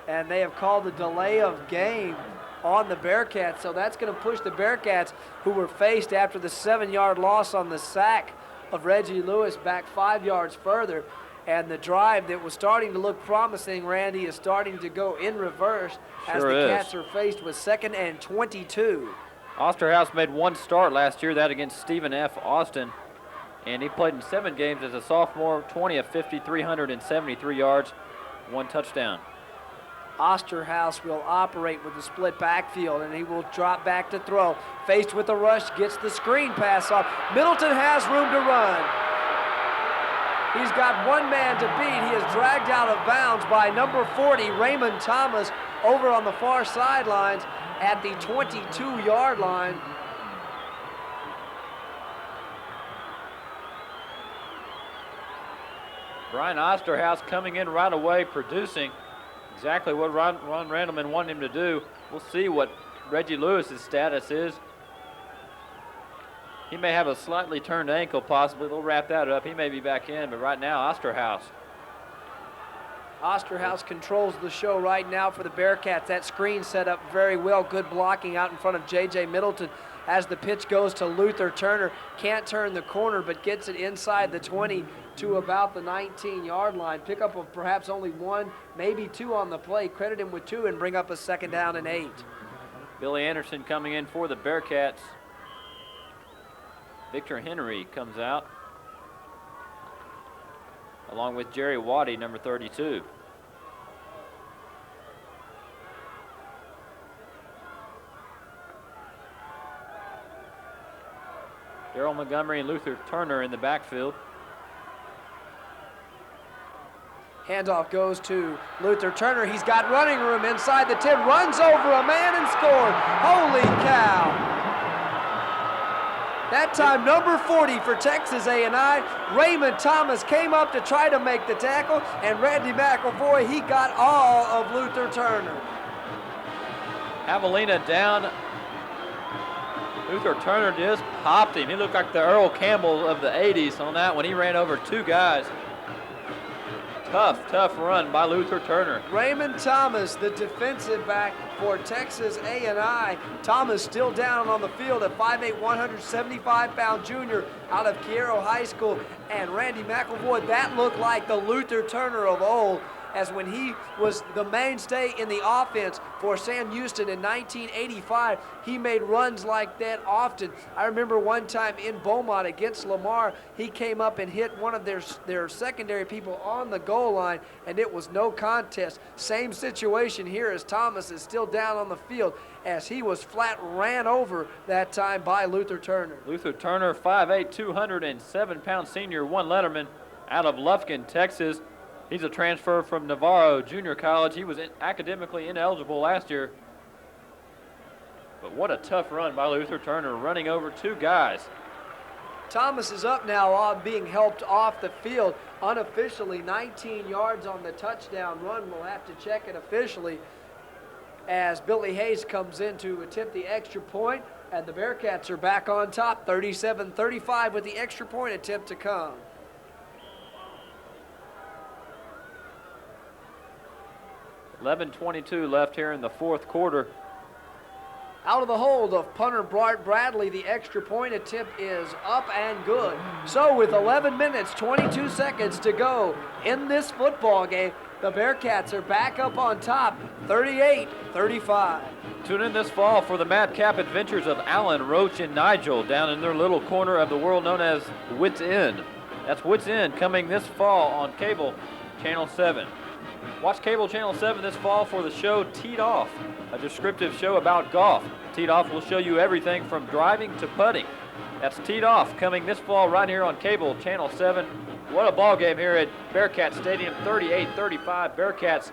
and they have called a delay of game on the Bearcats, so that's going to push the Bearcats, who were faced after the 7-yard loss on the sack of Reggie Lewis, back 5 yards further. And the drive that was starting to look promising, Randy, is starting to go in reverse as the Cats are faced with 2nd and 22. Osterhaus made one start last year, that against Stephen F. Austin, and he played in 7 games as a sophomore, 20 of 50, 373 yards, 1 touchdown. Osterhaus will operate with the split backfield, and he will drop back to throw. Faced with a rush, gets the screen pass off. Middleton has room to run. He's got one man to beat. He is dragged out of bounds by number 40, Raymond Thomas, over on the far sidelines at the 22-yard line. Brian Osterhaus coming in right away, producing exactly what Ron Randleman wanted him to do. We'll see what Reggie Lewis's status is. He may have a slightly turned ankle, possibly. They'll wrap that up. He may be back in, but right now, Osterhaus. Osterhaus controls the show right now for the Bearcats. That screen set up very well. Good blocking out in front of J.J. Middleton as the pitch goes to Luther Turner. Can't turn the corner, but gets it inside the 20 to about the 19-yard line. Pickup of perhaps only 1, maybe 2 on the play. Credit him with 2 and bring up a 2nd down and 8. Billy Anderson coming in for the Bearcats. Victor Henry comes out, along with Jerry Waddy, number 32. Daryl Montgomery and Luther Turner in the backfield. Handoff goes to Luther Turner. He's got running room inside the 10, runs over a man and scored. Holy cow. That time, number 40 for Texas A&I, Raymond Thomas came up to try to make the tackle, and Randy McElvoy, he got all of Luther Turner. Javelina down. Luther Turner just popped him. He looked like the Earl Campbell of the 80s on that one. He ran over 2 guys. Tough run by Luther Turner. Raymond Thomas, the defensive back for Texas A&I. Thomas still down on the field at 5'8", 175-pound junior out of Cairo High School. And Randy McElvoy, that looked like the Luther Turner of old, as when he was the mainstay in the offense for Sam Houston in 1985, he made runs like that often. I remember one time in Beaumont against Lamar, he came up and hit one of their secondary people on the goal line, and it was no contest. Same situation here as Thomas is still down on the field, as he was flat ran over that time by Luther Turner. Luther Turner, 5'8", 207-pound senior, one letterman out of Lufkin, Texas. He's a transfer from Navarro Junior College. He was academically ineligible last year. But what a tough run by Luther Turner, running over two guys. Thomas is up now on being helped off the field unofficially. 19 yards on the touchdown run. We'll have to check it officially as Billy Hayes comes in to attempt the extra point, and the Bearcats are back on top, 37-35 with the extra point attempt to come. 11:22 left here in the fourth quarter. Out of the hold of punter Bart Bradley, the extra point attempt is up and good. So with 11 minutes, 22 seconds to go in this football game, the Bearcats are back up on top, 38-35. Tune in this fall for the madcap adventures of Alan, Roach, and Nigel down in their little corner of the world known as Wits End. That's Wits End coming this fall on cable Channel 7. Watch cable Channel 7 this fall for the show Teed Off, a descriptive show about golf. Teed Off will show you everything from driving to putting. That's Teed Off coming this fall right here on cable Channel 7. What a ball game here at Bearcat Stadium, 38-35. Bearcats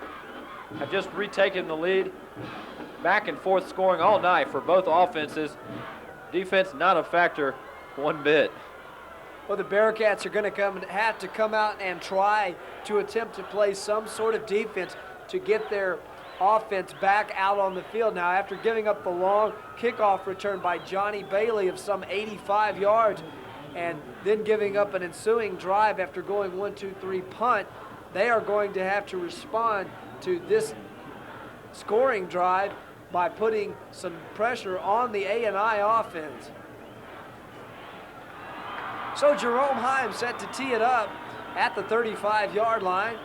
have just retaken the lead. Back and forth scoring all night for both offenses. Defense not a factor one bit. Well, the Bearcats are going to have to come out and try to attempt to play some sort of defense to get their offense back out on the field. Now, after giving up the long kickoff return by Johnny Bailey of some 85 yards and then giving up an ensuing drive after going 1-2-3 punt, they are going to have to respond to this scoring drive by putting some pressure on the A&I offense. So Jerome Heim set to tee it up at the 35-yard line.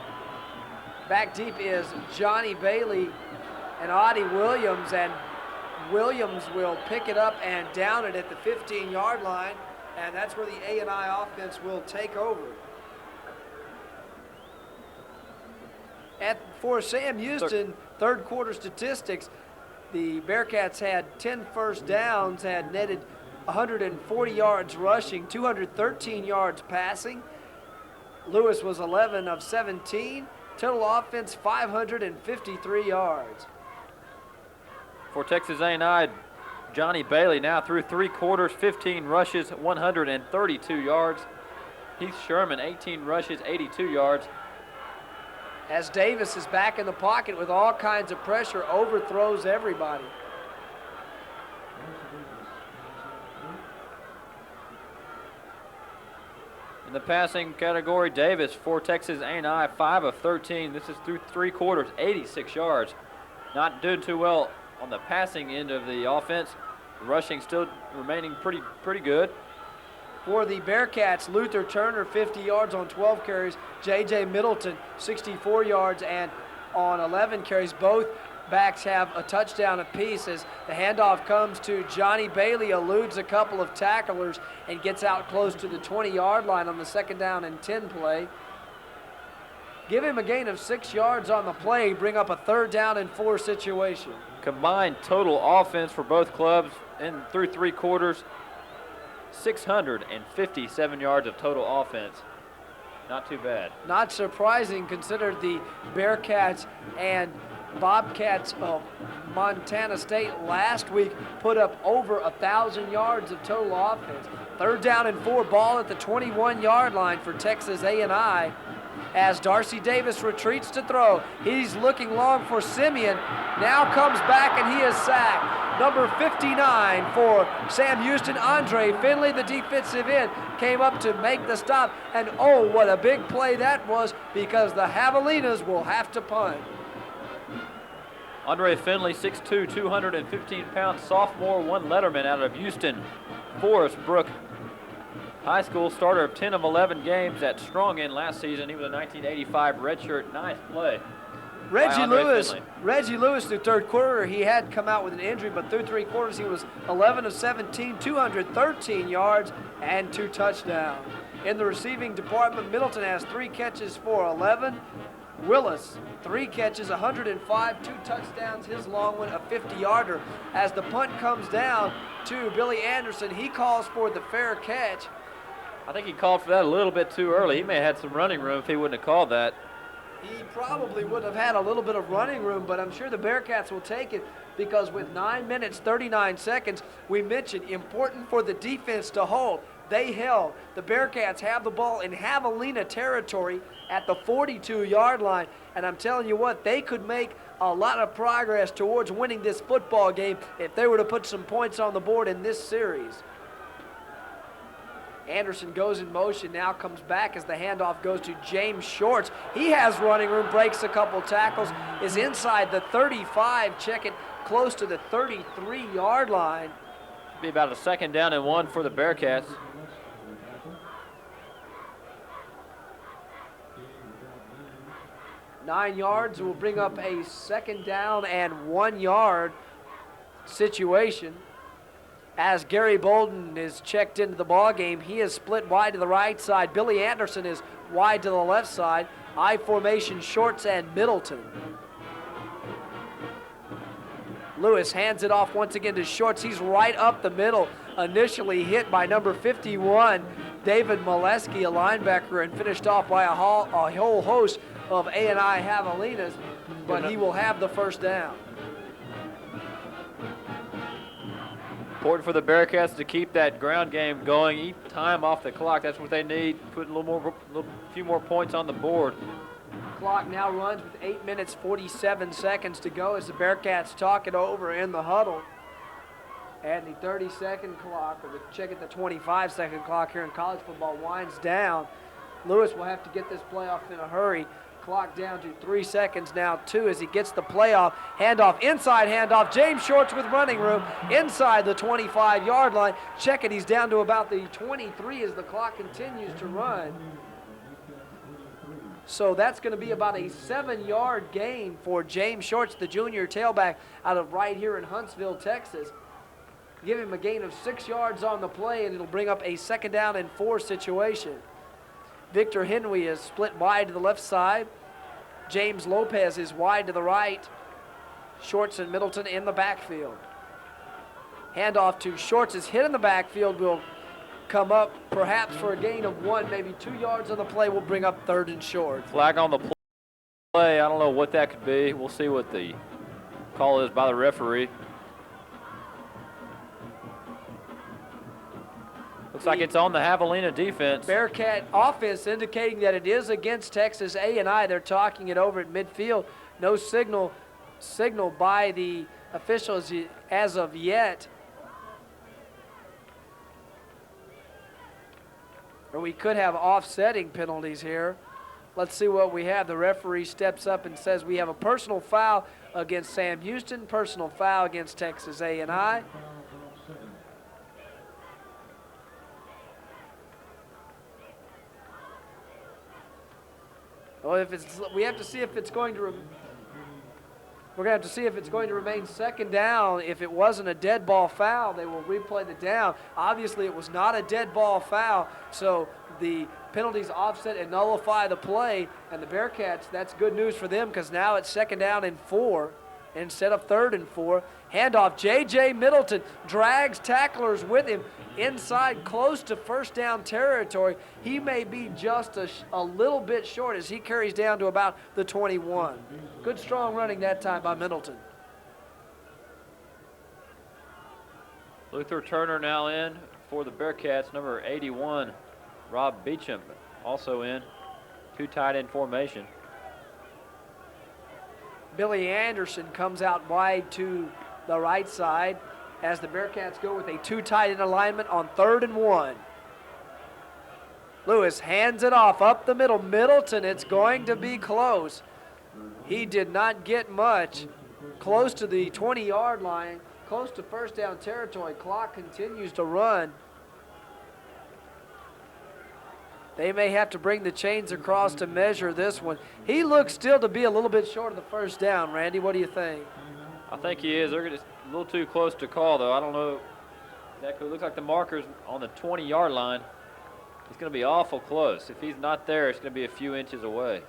Back deep is Johnny Bailey and Audie Williams, and Williams will pick it up and down it at the 15-yard line, and that's where the A&I offense will take over. For Sam Houston, third quarter statistics, the Bearcats had 10 first downs, had netted 140 yards rushing, 213 yards passing. Lewis was 11 of 17. Total offense, 553 yards. For Texas A&I, Johnny Bailey now through three quarters, 15 rushes, 132 yards. Heath Sherman, 18 rushes, 82 yards. As Davis is back in the pocket with all kinds of pressure, overthrows everybody. In the passing category, Davis for Texas A&I, 5 of 13. This is through three quarters, 86 yards. Not doing too well on the passing end of the offense. Rushing still remaining pretty good. For the Bearcats, Luther Turner, 50 yards on 12 carries. J.J. Middleton, 64 yards and on 11 carries. Both backs have a touchdown apiece as the handoff comes to Johnny Bailey, eludes a couple of tacklers and gets out close to the 20-yard line on the second down and 10 play. Give him a gain of 6 yards on the play, bring up a third down and 4 situation. Combined total offense for both clubs in through three quarters, 657 yards of total offense. Not too bad. Not surprising considering the Bearcats and Bobcats of Montana State last week put up over 1,000 yards of total offense. Third down and 4, ball at the 21-yard line for Texas A&I as Darcy Davis retreats to throw. He's looking long for Simeon. Now comes back and he is sacked. Number 59 for Sam Houston, Andre Finley, the defensive end, came up to make the stop. And oh, what a big play that was, because the Javelinas will have to punt. Andre Finley, 6'2", 215-pound sophomore, won Letterman out of Houston Forest Brook High School. Starter of 10 of 11 games at Strong End last season. He was a 1985 redshirt. Nice play. Reggie Lewis through third quarter, he had come out with an injury, but through three quarters he was 11 of 17, 213 yards and 2 touchdowns. In the receiving department, Middleton has 3 catches for 11. Willis, 3 catches, 105, 2 touchdowns, his long one, a 50-yarder. As the punt comes down to Billy Anderson, he calls for the fair catch. I think he called for that a little bit too early. He may have had some running room if he wouldn't have called that. He probably would have had a little bit of running room, but I'm sure the Bearcats will take it because with 9 minutes, 39 seconds, we mentioned important for the defense to hold. They held. The Bearcats have the ball in Javelina territory at the 42-yard line, and I'm telling you what, they could make a lot of progress towards winning this football game if they were to put some points on the board in this series. Anderson goes in motion, now comes back as the handoff goes to James Shorts. He has running room, breaks a couple tackles, is inside the 35, check it, close to the 33-yard line. Be about a 2nd down and 1 for the Bearcats. Nine yards will bring up a 2nd down and 1 yard situation. As Gary Bolden is checked into the ball game, he is split wide to the right side. Billy Anderson is wide to the left side. I formation, Shorts and Middleton. Lewis hands it off once again to Shorts. He's right up the middle, initially hit by number 51, David Molesky, a linebacker, and finished off by a whole host of A&I Javelinas, but he will have the first down. Important for the Bearcats to keep that ground game going, eat time off the clock. That's what they need. Put a few more points on the board. Clock now runs with 8 minutes, 47 seconds to go as the Bearcats talk it over in the huddle. And the 30-second clock, or check it, the 25-second clock here in college football winds down. Lewis will have to get this play off in a hurry. Clock down to 3 seconds now, 2 as he gets the playoff. Handoff, inside handoff. James Shorts with running room inside the 25-yard line. Check it, he's down to about the 23 as the clock continues to run. So that's going to be about a 7-yard gain for James Shorts, the junior tailback out of right here in Huntsville, Texas. Give him a gain of 6 yards on the play, and it'll bring up a 2nd down and 4 situation. Victor Henry is split wide to the left side. James Lopez is wide to the right. Shorts and Middleton in the backfield. Handoff to Shorts is hit in the backfield, will come up perhaps for a gain of 1, maybe 2 yards on the play, will bring up 3rd and short. Flag on the play. I don't know what that could be. We'll see what the call is by the referee. Looks like it's on the Javelina defense. Bearcat offense indicating that it is against Texas A&I. They're talking it over at midfield. No signal by the officials as of yet. Or we could have offsetting penalties here. Let's see what we have. The referee steps up and says we have a personal foul against Sam Houston, personal foul against Texas A&I. Well, we have to see if it's going to. We're going to have to see if it's going to remain 2nd down. If it wasn't a dead ball foul, they will replay the down. Obviously, it was not a dead ball foul, so the penalties offset and nullify the play. And the Bearcats, that's good news for them because now it's 2nd down and 4 instead of 3rd and 4. Handoff, J.J. Middleton drags tacklers with him inside close to 1st down territory. He may be just a little bit short as he carries down to about the 21. Good strong running that time by Middleton. Luther Turner now in for the Bearcats, number 81. Rob Beecham also in. 2 tight end formation. Billy Anderson comes out wide to the right side as the Bearcats go with a 2 tight end alignment on 3rd and 1. Lewis hands it off up the middle. Middleton, it's going to be close. He did not get much close to the 20-yard line, close to first down territory. Clock continues to run. They may have to bring the chains across to measure this one. He looks still to be a little bit short of the first down. Randy, what do you think? I think he is. They're a little too close to call, though. I don't know. That could look like the marker's on the 20-yard line. He's going to be awful close. If he's not there, it's going to be a few inches away.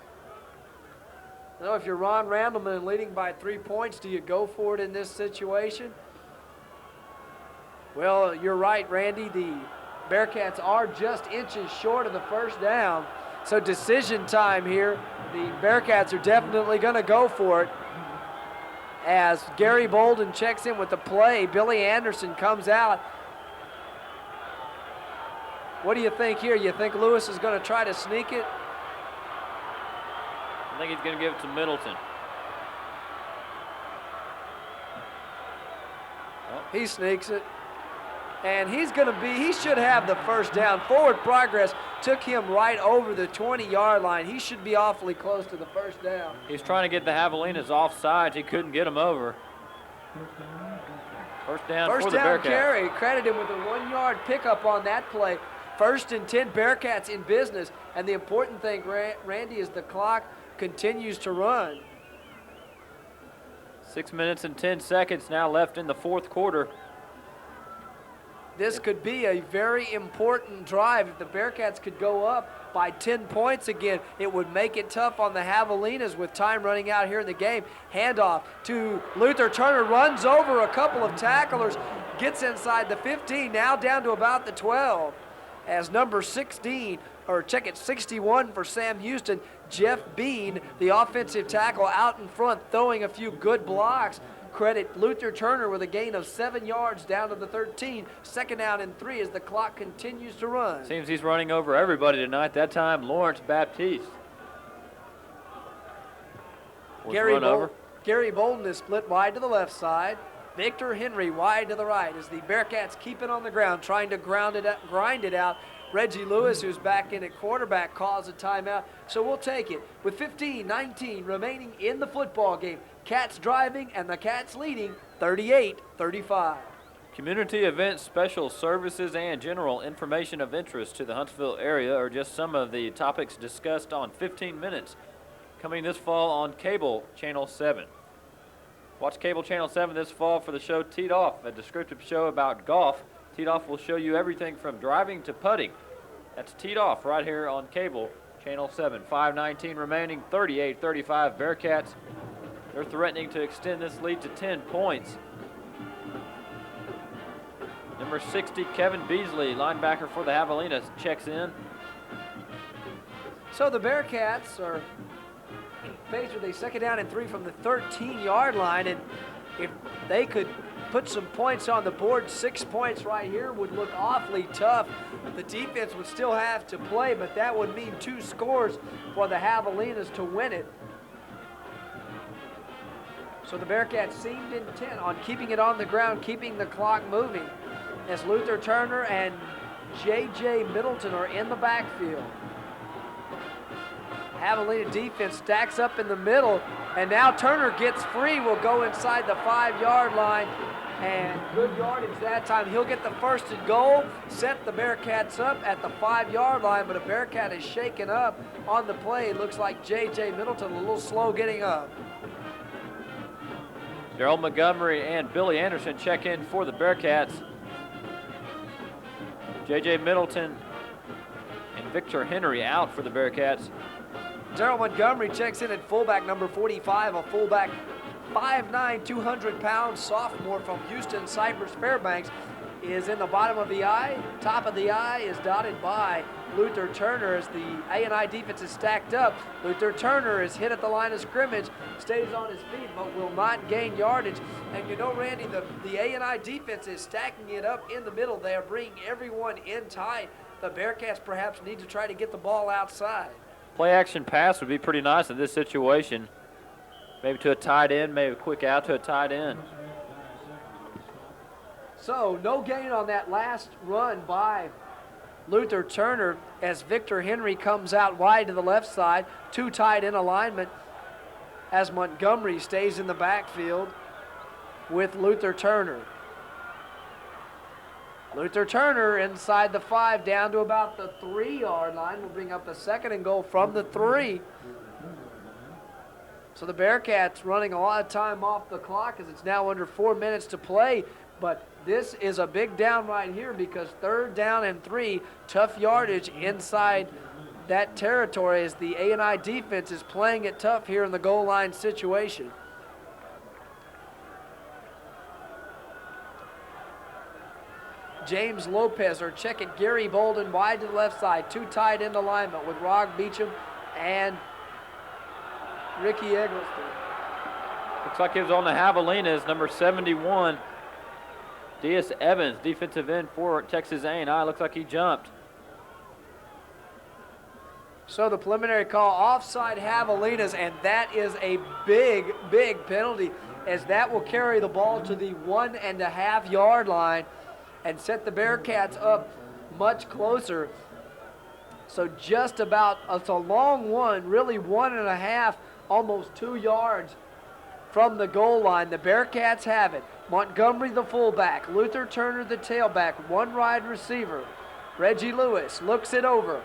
You know, if you're Ron Randleman and leading by 3 points, do you go for it in this situation? Well, you're right, Randy. The Bearcats are just inches short of the first down. So decision time here. The Bearcats are definitely going to go for it. As Gary Bolden checks in with the play, Billy Anderson comes out. What do you think here? You think Lewis is going to try to sneak it? I think he's going to give it to Middleton. He sneaks it. And he should have the first down. Forward progress took him right over the 20-yard line. He should be awfully close to the first down. He's trying to get the Javelinas off sides. He couldn't get them over. First down for the Bearcats. First down carry. Credit him with a 1-yard pickup on that play. 1st and 10, Bearcats in business. And the important thing, Randy, is the clock continues to run. 6 minutes and 10 seconds now left in the fourth quarter. This could be a very important drive. If the Bearcats could go up by 10 points again, it would make it tough on the Javelinas with time running out here in the game. Handoff to Luther Turner, runs over a couple of tacklers, gets inside the 15, now down to about the 12. As number 16, or check it, 61 for Sam Houston, Jeff Bean, the offensive tackle, out in front, throwing a few good blocks. Credit Luther Turner with a gain of 7 yards down to the 13. 2nd down and 3 as the clock continues to run. Seems he's running over everybody tonight. That time, Lawrence Baptiste. Gary Bolden is split wide to the left side. Victor Henry wide to the right as the Bearcats keep it on the ground, trying to grind it out. Reggie Lewis, who's back in at quarterback, calls a timeout. So we'll take it. With 15-19 remaining in the football game. Cats driving and the Cats leading 38-35. Community events, special services, and general information of interest to the Huntsville area are just some of the topics discussed on 15 Minutes, coming this fall on Cable Channel 7. Watch Cable Channel 7 this fall for the show Teed Off, a descriptive show about golf. Teed Off will show you everything from driving to putting. That's Teed Off right here on Cable Channel 7. 5:19 remaining, 38-35 Bearcats. They're threatening to extend this lead to 10 points. Number 60, Kevin Beasley, linebacker for the Javelinas, checks in. So the Bearcats are faced with a 2nd down and 3 from the 13-yard line, and if they could put some points on the board, 6 points right here would look awfully tough. The defense would still have to play, but that would mean 2 scores for the Javelinas to win it. So the Bearcats seemed intent on keeping it on the ground, keeping the clock moving, as Luther Turner and J.J. Middleton are in the backfield. Javelina defense stacks up in the middle, and now Turner gets free, will go inside the 5-yard line, and good yardage that time. He'll get the 1st and goal, set the Bearcats up at the 5-yard line, but a Bearcat is shaken up on the play. It looks like J.J. Middleton a little slow getting up. Daryl Montgomery and Billy Anderson check in for the Bearcats. J.J. Middleton and Victor Henry out for the Bearcats. Daryl Montgomery checks in at fullback, number 45, a fullback, 5'9", 200 pounds, sophomore from Houston, Cypress Fairbanks, is in the bottom of the eye. Top of the eye is dotted by Luther Turner as the A&I defense is stacked up. Luther Turner is hit at the line of scrimmage, stays on his feet, but will not gain yardage. And you know, Randy, the A&I defense is stacking it up in the middle. They are bringing everyone in tight. The Bearcats perhaps need to try to get the ball outside. Play action pass would be pretty nice in this situation. Maybe to a tight end, maybe a quick out to a tight end. So no gain on that last run by Luther Turner as Victor Henry comes out wide to the left side. 2 tight end alignment. as Montgomery stays in the backfield with Luther Turner. Luther Turner inside the 5 down to about the 3-yard line. Will bring up a 2nd and goal from the 3. So the Bearcats running a lot of time off the clock as it's now under 4 minutes to play. But this is a big down right here because 3rd down and 3, tough yardage inside that territory as the A&I defense is playing it tough here in the goal line situation. James Lopez or check it. Gary Bolden wide to the left side. 2 tight end alignment with Rog Beecham and Ricky Eggleston. Looks like it was on the Javelinas, number 71. Diaz Evans, defensive end for Texas A&I. Looks like he jumped. So the preliminary call, offside Javelinas, and that is a big, big penalty as that will carry the ball to the 1.5-yard line and set the Bearcats up much closer. So just about, it's a long one, really 1.5, almost 2 yards from the goal line. The Bearcats have it. Montgomery the fullback, Luther Turner the tailback, 1 wide receiver. Reggie Lewis looks it over.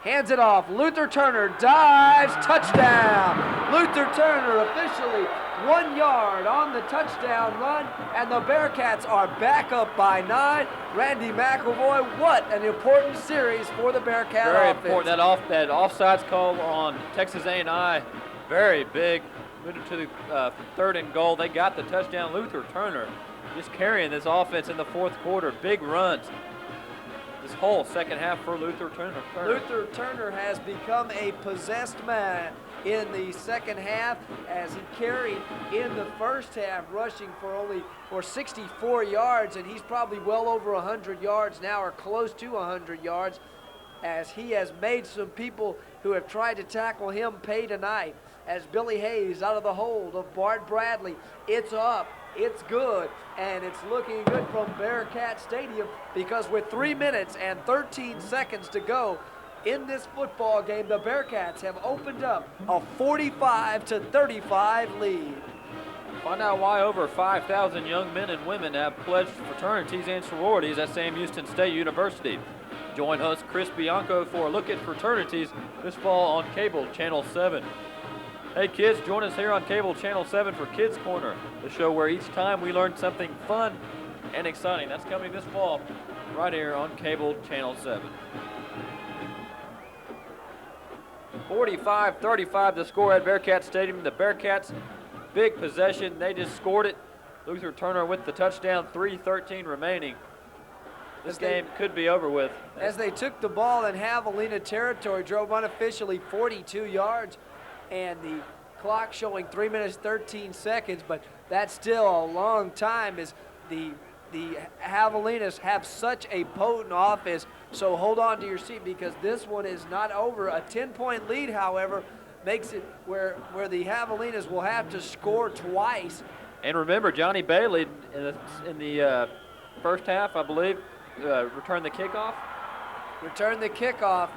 Hands it off. Luther Turner dives, touchdown. Luther Turner officially 1 yard on the touchdown run, and the Bearcats are back up by 9. Randy McElroy, what an important series for the Bearcat Very offense. important. That offsides call on Texas A&I, very big. Moving to the 3rd and goal. They got the touchdown. Luther Turner just carrying this offense in the 4th quarter. Big runs. This whole second half for Luther Turner. Luther Turner has become a possessed man in the second half as he carried in the first half, rushing for 64 yards, and he's probably well over 100 yards now, or close to 100 yards, as he has made some people who have tried to tackle him pay tonight. As Billy Hayes out of the hold of Bart Bradley, it's up. It's good, and it's looking good from Bearcat Stadium because with 3 minutes and 13 seconds to go in this football game, the Bearcats have opened up a 45-35 lead. Find out why over 5,000 young men and women have pledged fraternities and sororities at Sam Houston State University. Join host Chris Bianco for a look at fraternities this fall on Cable Channel 7. Hey kids, join us here on Cable Channel 7 for Kids Corner, the show where each time we learn something fun and exciting. That's coming this fall right here on Cable Channel 7. 45-35 the score at Bearcat Stadium. The Bearcats, big possession. They just scored it. Luther Turner with the touchdown, 3:13 remaining. This game could be over with. As they took the ball in Javelina territory, drove unofficially 42 yards, and the clock showing 3 minutes 13 seconds, but that's still a long time as the Javelinas have such a potent offense. So hold on to your seat because this one is not over. A 10-point lead, however, makes it where the Javelinas will have to score twice. And remember, Johnny Bailey in the first half, I believe, returned the kickoff. Returned the kickoff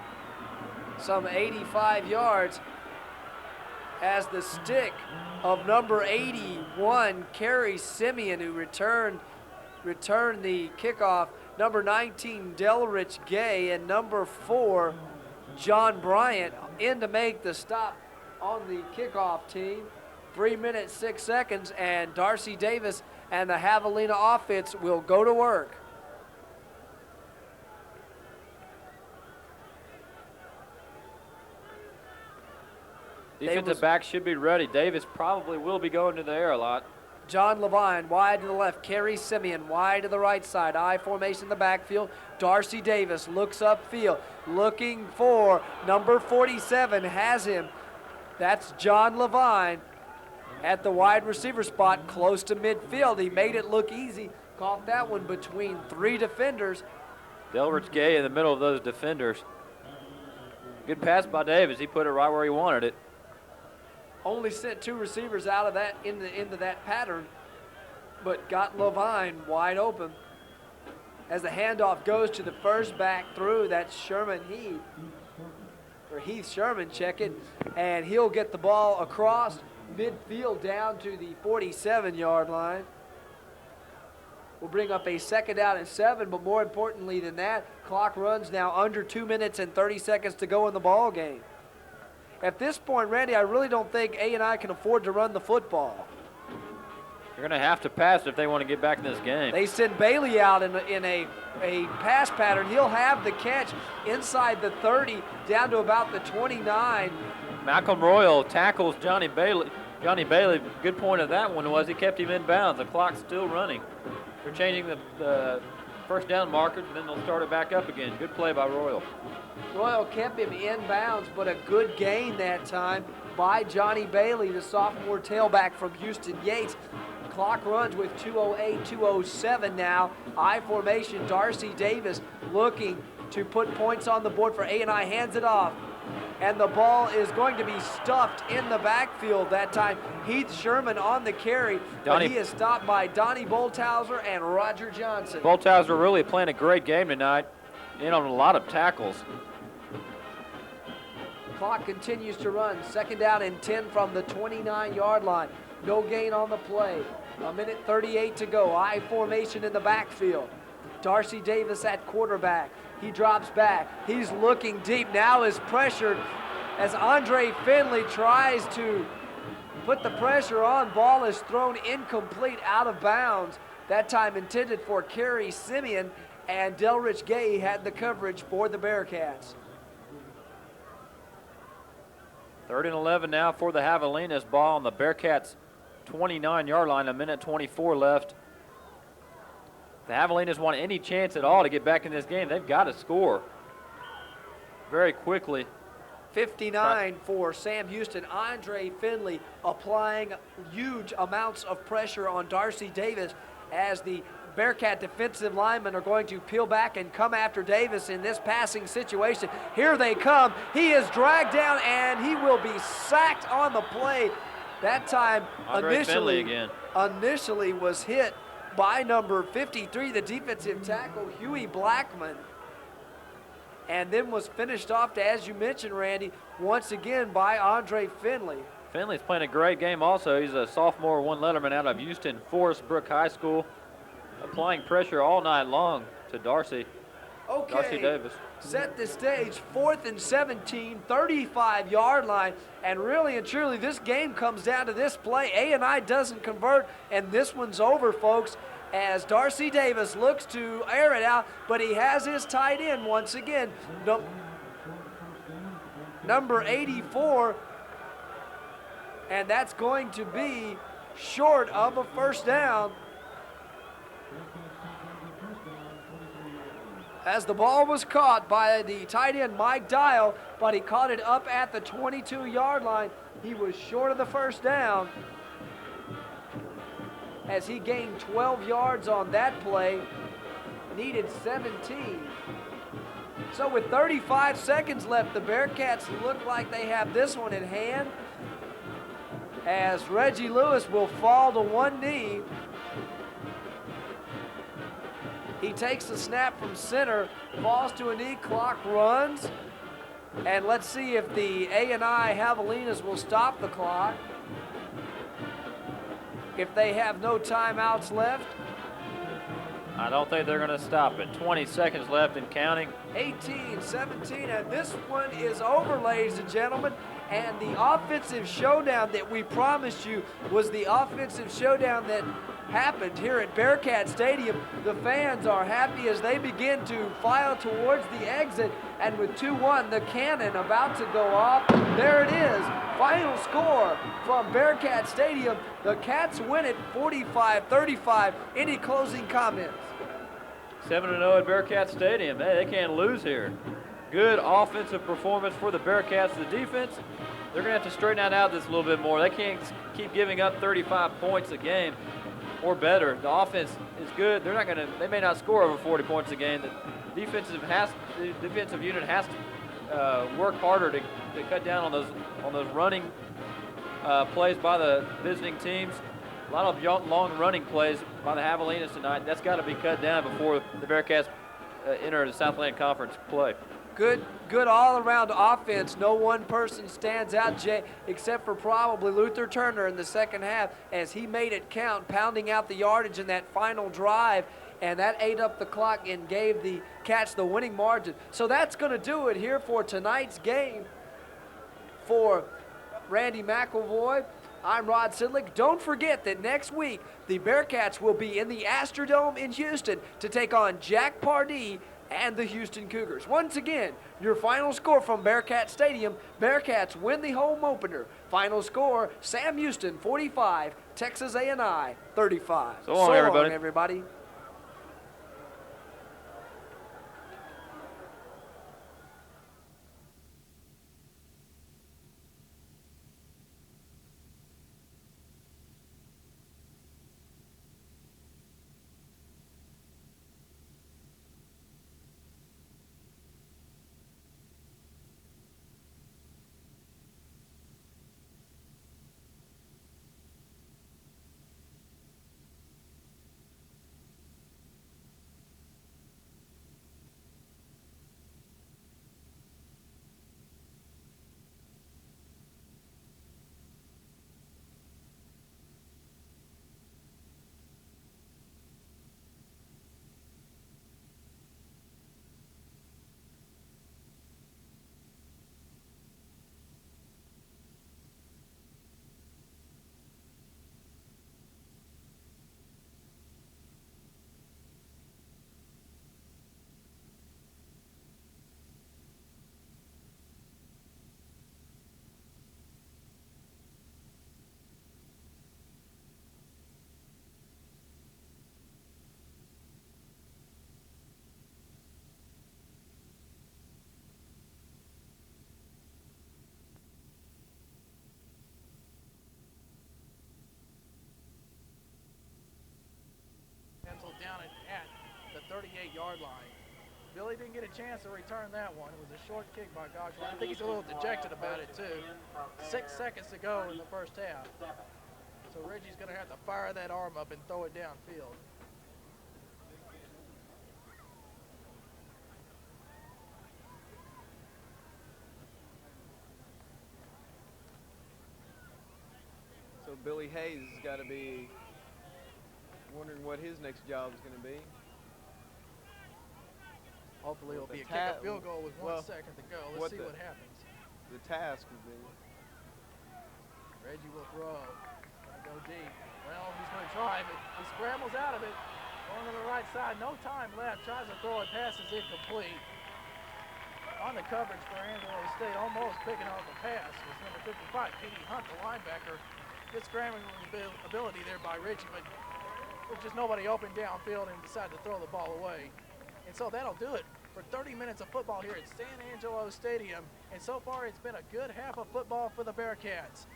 some 85 yards as the stick of number 81, Kerry Simeon, who returned the kickoff. Number 19, Delrich Gay, and number 4, John Bryant, in to make the stop on the kickoff team. 3 minutes, 6 seconds, and Darcy Davis and the Javelina offense will go to work. Defensive back should be ready. Davis probably will be going to the air a lot. John Levine wide to the left. Kerry Simeon wide to the right side. I formation in the backfield. Darcy Davis looks upfield, looking for number 47. Has him. That's John Levine at the wide receiver spot close to midfield. He made it look easy. Caught that one between 3 defenders. Delrich Gay in the middle of those defenders. Good pass by Davis. He put it right where he wanted it. Only sent 2 receivers out of that into that pattern, but got Levine wide open. As the handoff goes to the first back through, that's Sherman Heath. or Heath Sherman checking, and he'll get the ball across midfield down to the 47-yard line. We'll bring up a 2nd down and 7, but more importantly than that, clock runs now under 2 minutes and 30 seconds to go in the ball game. At this point, Randy, I really don't think A&I can afford to run the football. They're going to have to pass if they want to get back in this game. They send Bailey out in a pass pattern. He'll have the catch inside the 30 down to about the 29. Malcolm Royal tackles Johnny Bailey. Johnny Bailey, good point of that one was he kept him in bounds. The clock's still running. They're changing the first down markers, and then they'll start it back up again. Good play by Royal. Royal kept him in bounds, but a good gain that time by Johnny Bailey, the sophomore tailback from Houston Yates. Clock runs with 2:08, 2:07 now. I formation, Darcy Davis looking to put points on the board for A&I, hands it off. And the ball is going to be stuffed in the backfield that time. Heath Sherman on the carry, but he is stopped by Donnie Bolthauser and Roger Johnson. Bolthauser really playing a great game tonight, in on a lot of tackles. Clock continues to run. 2nd down and 10 from the 29-yard line. No gain on the play. 1:38 to go. I formation in the backfield. Darcy Davis at quarterback. He drops back. He's looking deep. Now is pressured as Andre Finley tries to put the pressure on. Ball is thrown incomplete, out of bounds. That time intended for Kerry Simeon, and Delrich Gay had the coverage for the Bearcats. 3rd and 11 now for the Javelinas. Ball on the Bearcats' 29-yard line, 1:24 left. The Javelinas want any chance at all to get back in this game. They've got to score very quickly. 59 for Sam Houston. Andre Finley applying huge amounts of pressure on Darcy Davis as the Bearcat defensive linemen are going to peel back and come after Davis in this passing situation. Here they come. He is dragged down and he will be sacked on the play. That time initially was hit by number 53, the defensive tackle, Huey Blackman. And then was finished off, as you mentioned, Randy, once again by Andre Finley. Finley's playing a great game also. He's a sophomore one letterman out of Houston Forest Brook High School, applying pressure all night long to Darcy. Okay, Darcy Davis. Set the stage, 4th and 17, 35-yard line, and really and truly this game comes down to this play. A&I doesn't convert, and this one's over, folks, as Darcy Davis looks to air it out, but he has his tight end once again, number 84, and that's going to be short of a 1st down. As the ball was caught by the tight end Mike Dial, but he caught it up at the 22-yard line. He was short of the 1st down as he gained 12 yards on that play, needed 17. So with 35 seconds left, the Bearcats look like they have this one in hand as Reggie Lewis will fall to one knee. He takes the snap from center, falls to a knee, clock runs. And let's see if the A&I Javelinas will stop the clock. If they have no timeouts left. I don't think they're going to stop it. 20 seconds left and counting. 18, 17, and this one is over, ladies and gentlemen. And the offensive showdown that we promised you was the offensive showdown that happened here at Bearcat Stadium. The fans are happy as they begin to file towards the exit, and with 2-1, the cannon about to go off. There it is, final score from Bearcat Stadium. The Cats win it 45-35. Any closing comments? 7-0 at Bearcat Stadium. Hey, they can't lose here. Good offensive performance for the Bearcats. The defense, they're going to have to straighten that out this a little bit more. They can't keep giving up 35 points a game or better. The offense is good. They're not going to. They may not score over 40 points a game. The defensive unit has to work harder to cut down on those running plays by the visiting teams. A lot of long running plays by the Javelinas tonight. That's got to be cut down before the Bearcats enter the Southland Conference play. Good all-around offense. No one person stands out, Jay, except for probably Luther Turner in the second half as he made it count, pounding out the yardage in that final drive, and that ate up the clock and gave the Cats the winning margin. So that's going to do it here for tonight's game. For Randy McElvoy, I'm Rod Sidlick. Don't forget that next week the Bearcats will be in the Astrodome in Houston to take on Jack Pardee and the Houston Cougars. Once again, your final score from Bearcat Stadium: Bearcats win the home opener. Final score: Sam Houston 45, Texas A&I 35. So long, everybody. Everybody. Down at the 38-yard line. Billy didn't get a chance to return that one. It was a short kick by Goggins. I think he's a little dejected about it too. 6 seconds to go in the first half. So Reggie's going to have to fire that arm up and throw it downfield. So Billy Hayes has got to be wondering what his next job is going to be. Hopefully it'll be a kick, a field goal with 1 second to go. Let's see what happens. The task will be. Reggie will throw. Gonna go deep. Well, he's going to try, but he scrambles out of it. Going to the right side. No time left. Tries to throw it. Pass is incomplete. On the coverage for Angelo State, almost picking off the pass was number 55, P.D. Hunt, the linebacker. Good scrambling ability there by Reggie, but there's just nobody open downfield and decided to throw the ball away. And so that'll do it for 30 minutes of football here at San Angelo Stadium. And so far it's been a good half of football for the Bearcats.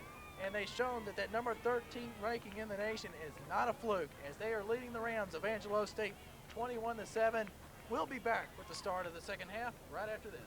And they've shown that that number 13 ranking in the nation is not a fluke as they are leading the Rams of Angelo State 21-7. We'll be back with the start of the second half right after this.